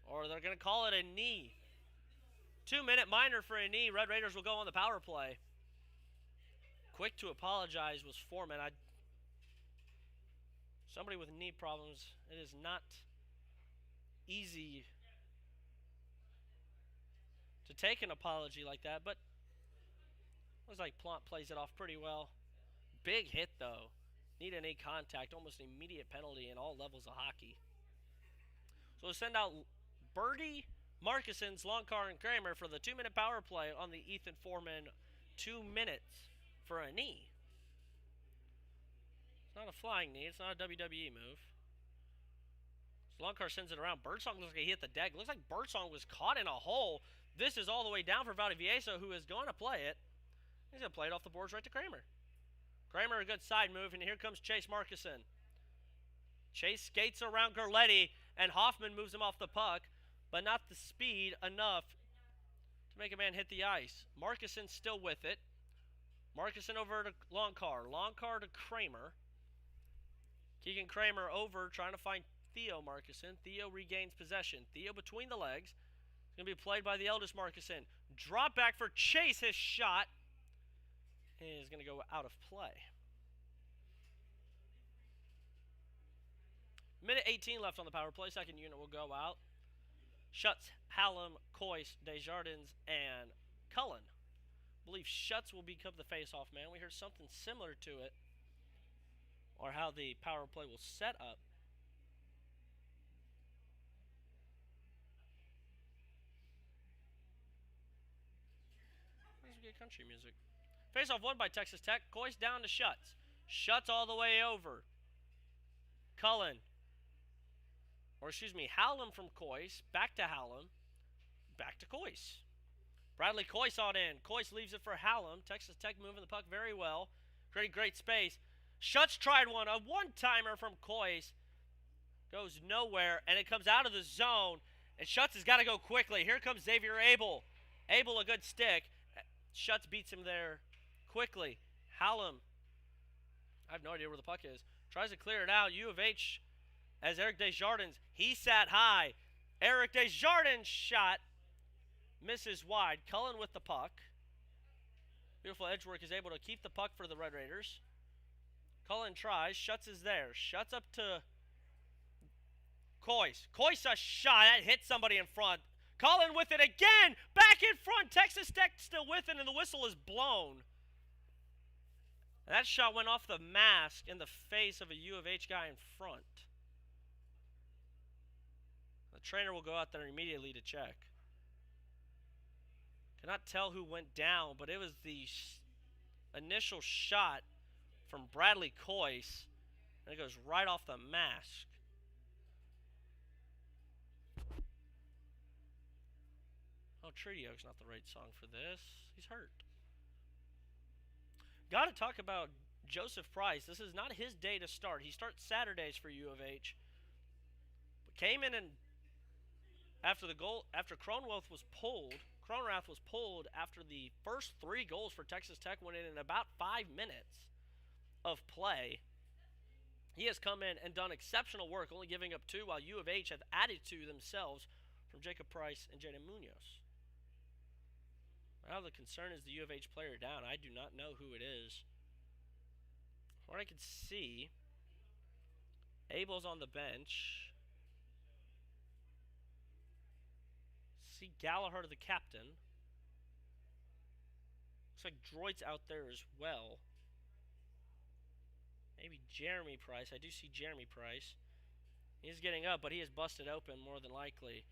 S1: Or they're going to call it a knee. 2-minute minor for a knee. Red Raiders will go on the power play. Quick to apologize was Foreman. Somebody with knee problems. It is not easy to take an apology like that, but looks like Plant plays it off pretty well. Big hit, though. Need a knee contact. Almost an immediate penalty in all levels of hockey. So we'll send out Birdie, Markuson's, Longcar, and Kramer for the 2-minute power play on the Ethan Foreman. 2 minutes for a knee. Not a flying knee. It's not a WWE move. So Longcar sends it around. Birdsong looks like he hit the deck. Looks like Birdsong was caught in a hole. This is all the way down for Valdivieso, who is going to play it. He's going to play it off the boards right to Kramer. Kramer, a good side move, and here comes Chase Markison. Chase skates around Gerletti, and Hoffman moves him off the puck, but not the speed enough to make a man hit the ice. Markison still with it. Markison over to Longcar. Longcar to Kramer. Keegan Kramer over, trying to find Theo Markison. Theo regains possession. Theo between the legs. It's going to be played by the eldest Markison. Drop back for Chase. His shot is going to go out of play. Minute 18 left on the power play. Second unit will go out. Schutz, Hallam, Coyce, Desjardins, and Cullen. I believe Schutz will become the face-off man. We heard something similar to it, or how the power play will set up. This is good country music. Face-off won by Texas Tech. Coyce down to Schutz. Schutz all the way over. Cullen. Or excuse me, Hallam from Coyce. Back to Hallam. Back to Coyce. Bradley Coyce on in. Coyce leaves it for Hallam. Texas Tech moving the puck very well. Great space. Schutz tried one. A one-timer from Coyce. Goes nowhere. And it comes out of the zone. And Schutz has got to go quickly. Here comes Xavier Abel. Abel a good stick. Schutz beats him there quickly. Hallam. I have no idea where the puck is. Tries to clear it out. U of H as Eric Desjardins. He sat high. Eric Desjardins shot. Misses wide. Cullen with the puck. Beautiful edge work, is able to keep the puck for the Red Raiders. Cullen tries. Schutz is there. Schutz up to Coyce. Coyce a shot. That hit somebody in front. Cullen with it again. Back in front. Texas Tech still with it, and the whistle is blown. And that shot went off the mask in the face of a U of H guy in front. The trainer will go out there immediately to check. Cannot tell who went down, but it was the initial shot from Bradley Coyce, and it goes right off the mask. Oh, Treaty Oak's not the right song for this. He's hurt. Got to talk about Joseph Price. This is not his day to start. He starts Saturdays for U of H. But came in and after Cronrath was pulled after the first 3 goals for Texas Tech went in about 5 minutes of play. He has come in and done exceptional work, only giving up 2, while U of H have added 2 themselves from Jacob Price and Jaden Munoz. Now the concern is the U of H player down. I do not know who it is. From what I can see, Abel's on the bench. See Gallagher, the captain. Looks like Droit's out there as well. Maybe Jeremy Price. I do see Jeremy Price. He's getting up, but he is busted open more than likely.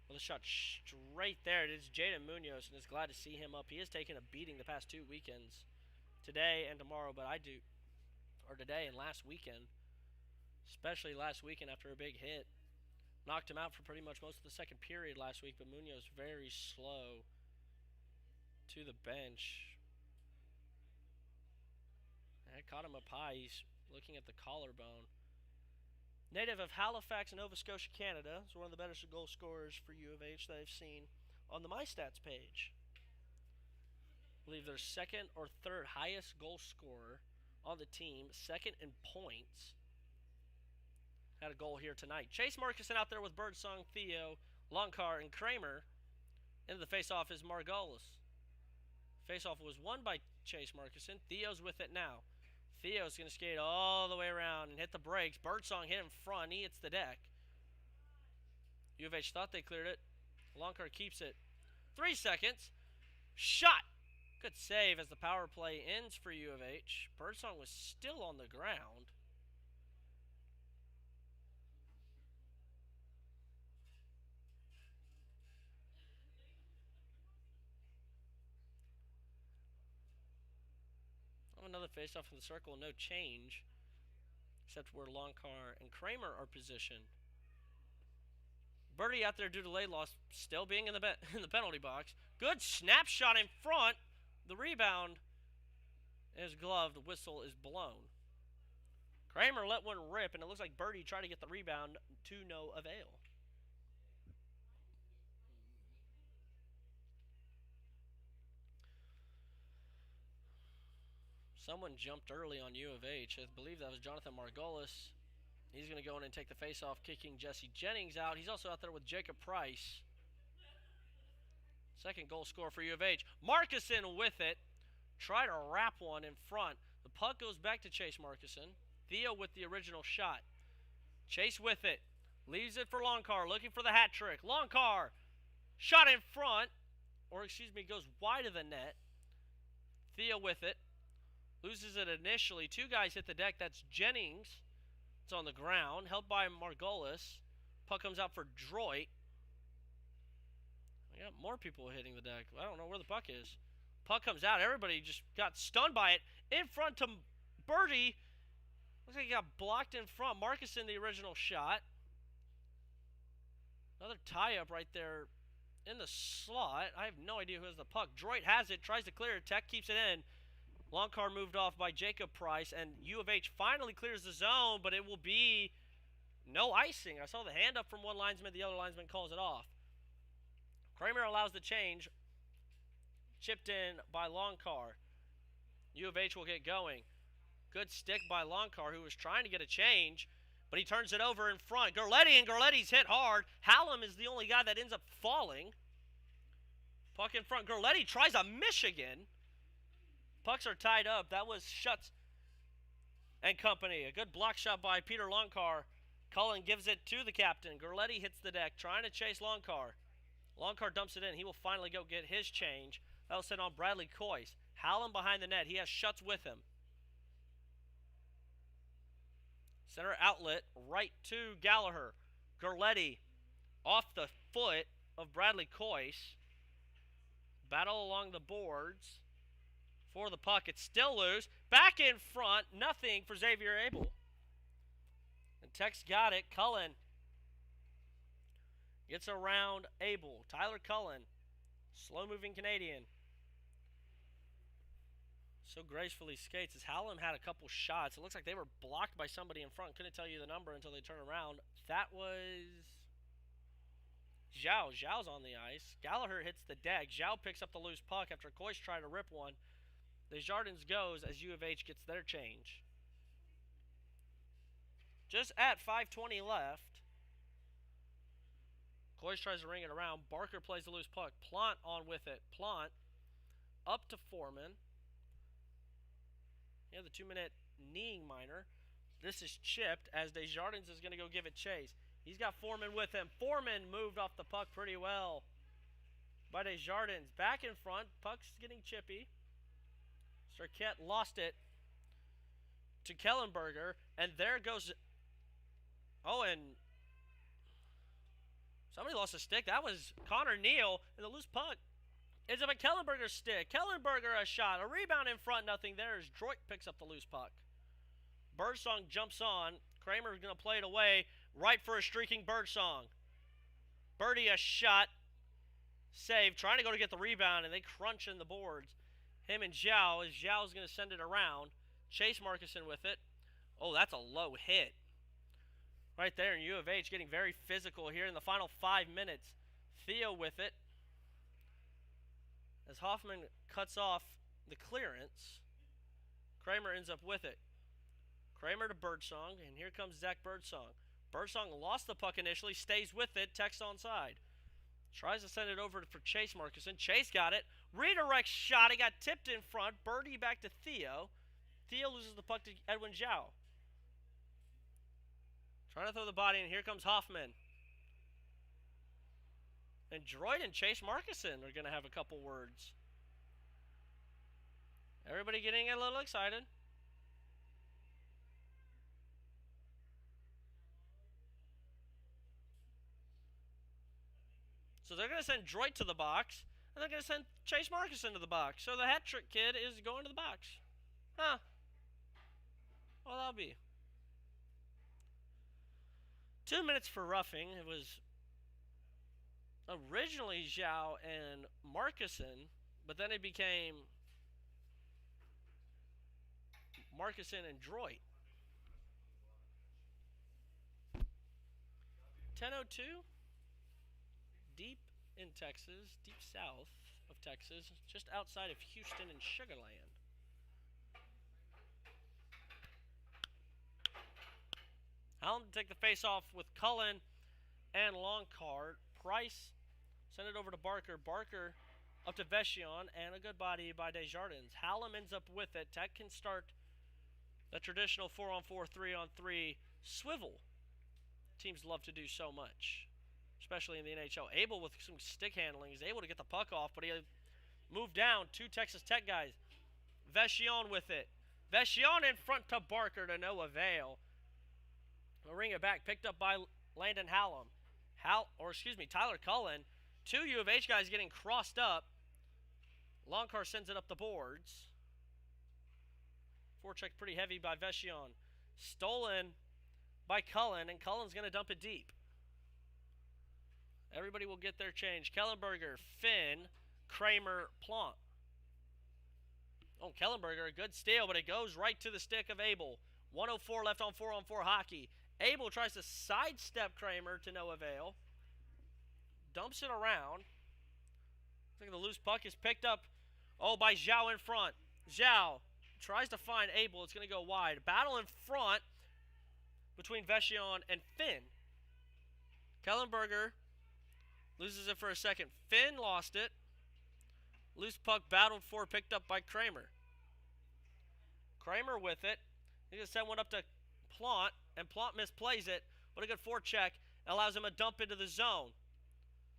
S1: Well, the shot straight there. It is Jaden Munoz, and is glad to see him up. He has taken a beating the past 2 weekends. Today and tomorrow, or today and last weekend. Especially last weekend after a big hit. Knocked him out for pretty much most of the second period last week, but Munoz very slow to the bench. I caught him up high. He's looking at the collarbone. Native of Halifax, Nova Scotia, Canada. Is one of the better goal scorers for U of H that I've seen on the MyStats page. I believe they're second or third highest goal scorer on the team. Second in points. Had a goal here tonight. Chase Markison out there with Birdsong, Theo, Longcar, and Kramer. Into the faceoff is Margolis. Faceoff was won by Chase Markison. Theo's with it now. Theo's going to skate all the way around and hit the brakes. Birdsong hit in front. He hits the deck. U of H thought they cleared it. Longcar keeps it. 3 seconds. Shot. Good save as the power play ends for U of H. Birdsong was still on the ground. Another face-off in the circle, no change. except where Longcar and Kramer are positioned. Birdie out there due to lay loss, still being in the penalty box. Good snapshot in front. The rebound is gloved. The whistle is blown. Kramer let one rip, and it looks like Birdie tried to get the rebound to no avail. Someone jumped early on U of H. I believe that was Jonathan Margolis. He's going to go in and take the face-off, kicking Jesse Jennings out. He's also out there with Jacob Price. Second goal scorer for U of H. Markison with it. Try to wrap one in front. The puck goes back to Chase Markison. Theo with the original shot. Chase with it. Leaves it for Longcar, looking for the hat trick. Longcar, shot in front. Or, excuse me, goes wide of the net. Theo with it. Loses it initially. Two guys hit the deck. That's Jennings. It's on the ground. Held by Margolis. Puck comes out for Droit. I got more people hitting the deck. I don't know where the puck is. Puck comes out. Everybody just got stunned by it. In front to Birdie. Looks like he got blocked in front. Markison, the original shot. Another tie-up right there in the slot. I have no idea who has the puck. Droit has it. Tries to clear it. Tech keeps it in. Longcar moved off by Jacob Price, and U of H finally clears the zone, but it will be no icing. I saw the hand up from one linesman. The other linesman calls it off. Kramer allows the change. Chipped in by Longcar. U of H will get going. Good stick by Longcar, who was trying to get a change, but he turns it over in front. Gurletti, and Gurletti's hit hard. Hallam is the only guy that ends up falling. Puck in front. Gurletti tries a Michigan. Pucks are tied up. That was Schutz and company. A good block shot by Peter Longcar. Cullen gives it to the captain. Gurletti hits the deck, trying to chase Longcar. Longcar dumps it in. He will finally go get his change. That was sent on Bradley Coyce. Hallam behind the net. He has Schutz with him. Center outlet right to Gallagher. Gurletti off the foot of Bradley Coyce. Battle along the boards. For the puck, it's still loose. Back in front, nothing for Xavier Abel. And Tech's got it. Cullen gets around Abel. Tyler Cullen, slow-moving Canadian. So gracefully skates as Hallam had a couple shots. It looks like they were blocked by somebody in front. Couldn't tell you the number until they turned around. That was Zhao. Zhao's on the ice. Gallagher hits the deck. Zhao picks up the loose puck after Coyce tried to rip one. Desjardins goes as U of H gets their change. Just at 5:20 left. Coyce tries to ring it around. Barker plays the loose puck. Plant on with it. Plant up to Foreman. Yeah, the 2-minute kneeing minor. This is chipped as Desjardins is going to go give it chase. He's got Foreman with him. Foreman moved off the puck pretty well by Desjardins. Back in front. Puck's getting chippy. Starkett lost it to Kellenberger, and there goes... Oh, and somebody lost a stick. That was Connor Neal, and the loose puck ends up at Kellenberger's stick. Kellenberger a shot. A rebound in front, nothing there as Droit picks up the loose puck. Birdsong jumps on. Kramer's going to play it away. Right for a streaking Birdsong. Birdie a shot. Save. Trying to go to get the rebound, and they crunch in the boards. Him and Zhao, as Zhao's going to send it around. Chase Markison with it. Oh, that's a low hit. Right there, and U of H getting very physical here in the final 5 minutes. Theo with it. As Hoffman cuts off the clearance, Kramer ends up with it. Kramer to Birdsong, and here comes Zach Birdsong. Birdsong lost the puck initially, stays with it, Tech's onside. Tries to send it over for Chase Markison. Chase got it. Redirect shot. It got tipped in front. Birdie back to Theo. Theo loses the puck to Edwin Zhao. Trying to throw the body in. Here comes Hoffman. And Droid and Chase Markison are going to have a couple words. Everybody getting a little excited. So they're going to send Droit to the box, and they're going to send Chase Markison to the box. So the hat trick kid is going to the box. Huh. Well, that'll be. 2 minutes for roughing. It was originally Zhao and Marcuson, but then it became Marcuson and Droit. 10:02, deep in Texas, deep south of Texas, just outside of Houston and Sugar Land. Hallam to take the face-off with Cullen and Longcard. Price send it over to Barker. Barker up to Vachon, and a good body by Desjardins. Hallam ends up with it. Tech can start the traditional 4-on-4, 3-on-3 swivel. Teams love to do so much, especially in the NHL. Abel with some stick handling is able to get the puck off, but he moved down. 2 Texas Tech guys. Vachon with it. Vachon in front to Barker to no avail. We'll ring it back, picked up by Landon Hallam. Tyler Cullen. 2 U of H guys getting crossed up. Longcar sends it up the boards. Forecheck pretty heavy by Vachon. Stolen by Cullen, and Cullen's going to dump it deep. Everybody will get their change. Kellenberger, Finn, Kramer, Plante. Oh, Kellenberger, a good steal, but it goes right to the stick of Abel. 1:04 left on 4-on-4 hockey. Abel tries to sidestep Kramer to no avail. Dumps it around. Looks like the loose puck is picked up, by Zhao in front. Zhao tries to find Abel. It's going to go wide. Battle in front between Vachon and Finn. Kellenberger loses it for a second. Finn lost it. Loose puck battled for, picked up by Kramer. Kramer with it. He's going to send one up to Plante, and Plante misplays it, but a good forecheck allows him to dump into the zone.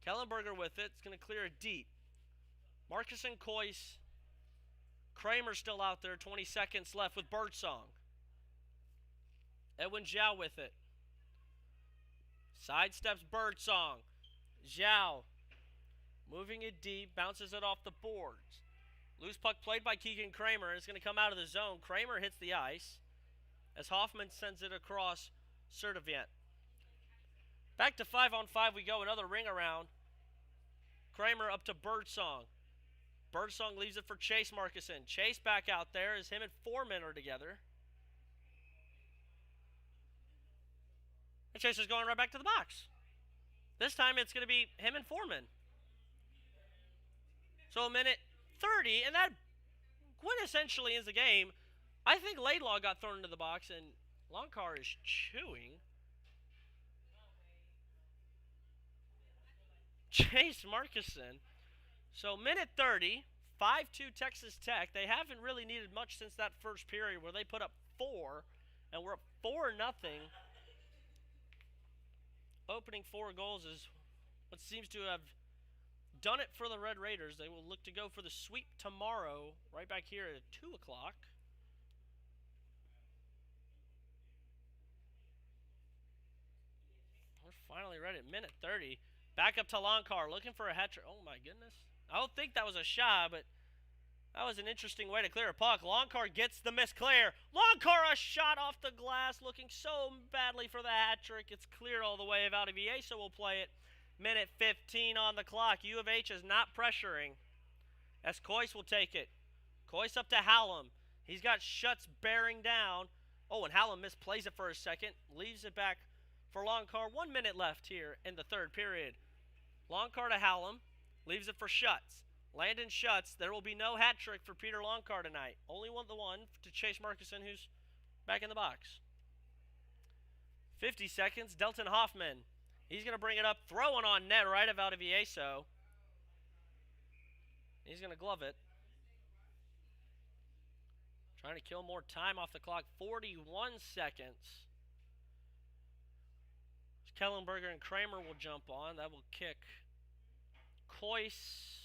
S1: Kellenberger with it. It's going to clear it deep. Marcuson, Coyce. Kramer still out there. 20 seconds left with Birdsong. Edwin Zhao with it. Sidesteps Birdsong. Zhao moving it deep. Bounces it off the boards. Loose puck played by Keegan Kramer. It's going to come out of the zone. Kramer hits the ice as Hoffman sends it across Sertivant. Back to 5-on-5 we go. Another ring around. Kramer up to Birdsong. Birdsong leaves it for Chase Marcuson. Chase back out there as him and Foreman are together. And Chase is going right back to the box. This time it's going to be him and Foreman. So a minute 30, and that quintessentially is the game. I think Laidlaw got thrown into the box, and Longcar is chewing. Chase Marcuson. So minute 30, 5-2 Texas Tech. They haven't really needed much since that first period where they put up 4, and we're up 4-0. Opening 4 goals is what seems to have done it for the Red Raiders. They will look to go for the sweep tomorrow, right back here at 2 o'clock. We're finally ready at minute 30. Back up to Longcar, looking for a hat trick. Oh my goodness. I don't think that was a shot, but that was an interesting way to clear a puck. Longcar gets the misclear. Longcar, a shot off the glass, looking so badly for the hat trick. It's cleared all the way. Valdivieso will play it. Minute 15 on the clock. U of H is not pressuring as Coyce will take it. Coyce up to Hallam. He's got Schutz bearing down. Oh, and Hallam misplays it for a second. Leaves it back for Longcar. 1 minute left here in the third period. Longcar to Hallam. Leaves it for Schutz. Landon Schutz. There will be no hat trick for Peter Longcar tonight. Only the one to Chase Marcuson, who's back in the box. 50 seconds. Delton Hoffman. He's going to bring it up. Throwing on net right of Valdivieso. He's going to glove it. Trying to kill more time off the clock. 41 seconds. Kellenberger and Kramer will jump on. That will kick Coyce.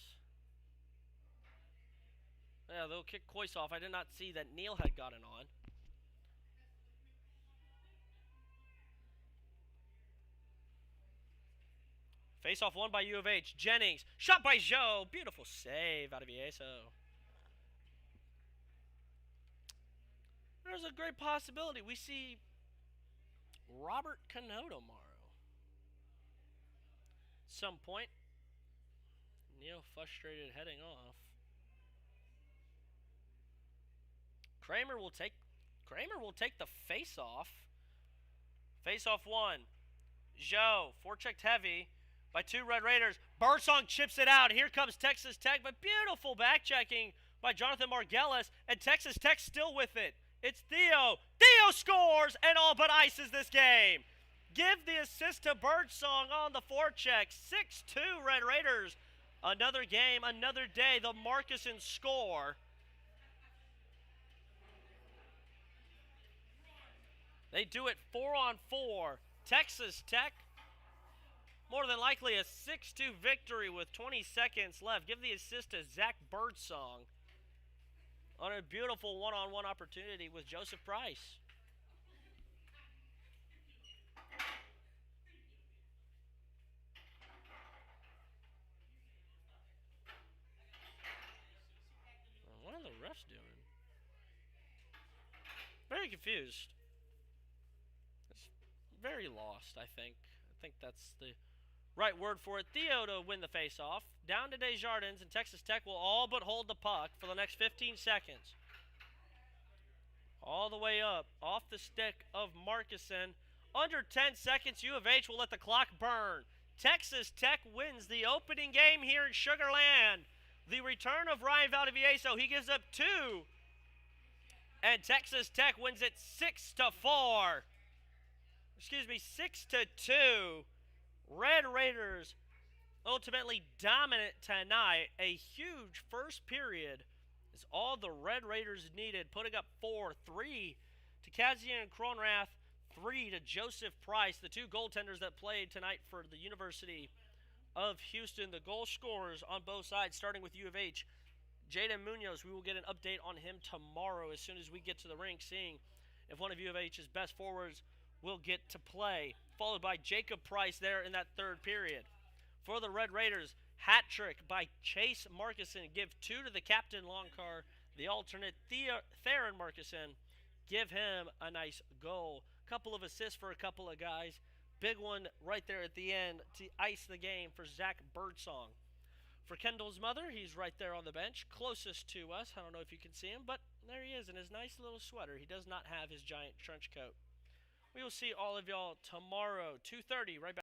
S1: Yeah, they'll kick Coyce off. I did not see that Neal had gotten on. Face-off won by U of H. Jennings. Shot by Joe. Beautiful save out of Vieso. There's a great possibility. We see Robert Cano tomorrow. some point. Neo frustrated, heading off. Kramer will take the face-off. Face-off one. Zhou, forechecked heavy by two Red Raiders. Birdsong chips it out. Here comes Texas Tech, but beautiful back-checking by Jonathan Margelis, and Texas Tech still with it. It's Theo. Theo scores and all but ices this game. Give the assist to Birdsong on the forecheck. 6-2 Red Raiders. Another game, another day. The Markusen score. They do it 4-on-4. Texas Tech, more than likely a 6-2 victory with 20 seconds left. Give the assist to Zach Birdsong on a beautiful one-on-one opportunity with Joseph Price. What are the refs doing? Very confused. It's very lost, I think. I think that's the right word for it. Theo to win the face-off. Down to Desjardins, and Texas Tech will all but hold the puck for the next 15 seconds. All the way up, off the stick of Markusen. Under 10 seconds, U of H will let the clock burn. Texas Tech wins the opening game here in Sugar Land. The return of Ryan Valdivieso, he gives up 2. And Texas Tech wins it 6-4. 6-2. Red Raiders ultimately dominant tonight. A huge first period is all the Red Raiders needed, putting up 4-3 to Kazian Kronrath, 3 to Joseph Price, the two goaltenders that played tonight for the University of Houston. The goal scorers on both sides, starting with U of H. Jaden Munoz, we will get an update on him tomorrow as soon as we get to the rink, seeing if one of U of H's best forwards will get to play, followed by Jacob Price there in that third period. For the Red Raiders, hat trick by Chase Markusen. Give 2 to the captain, Longcar. The alternate, Theron Markusen. Give him a nice goal. Couple of assists for a couple of guys. Big one right there at the end to ice the game for Zach Birdsong. For Kendall's mother, he's right there on the bench, closest to us. I don't know if you can see him, but there he is in his nice little sweater. He does not have his giant trench coat. We will see all of y'all tomorrow, 2:30, right back.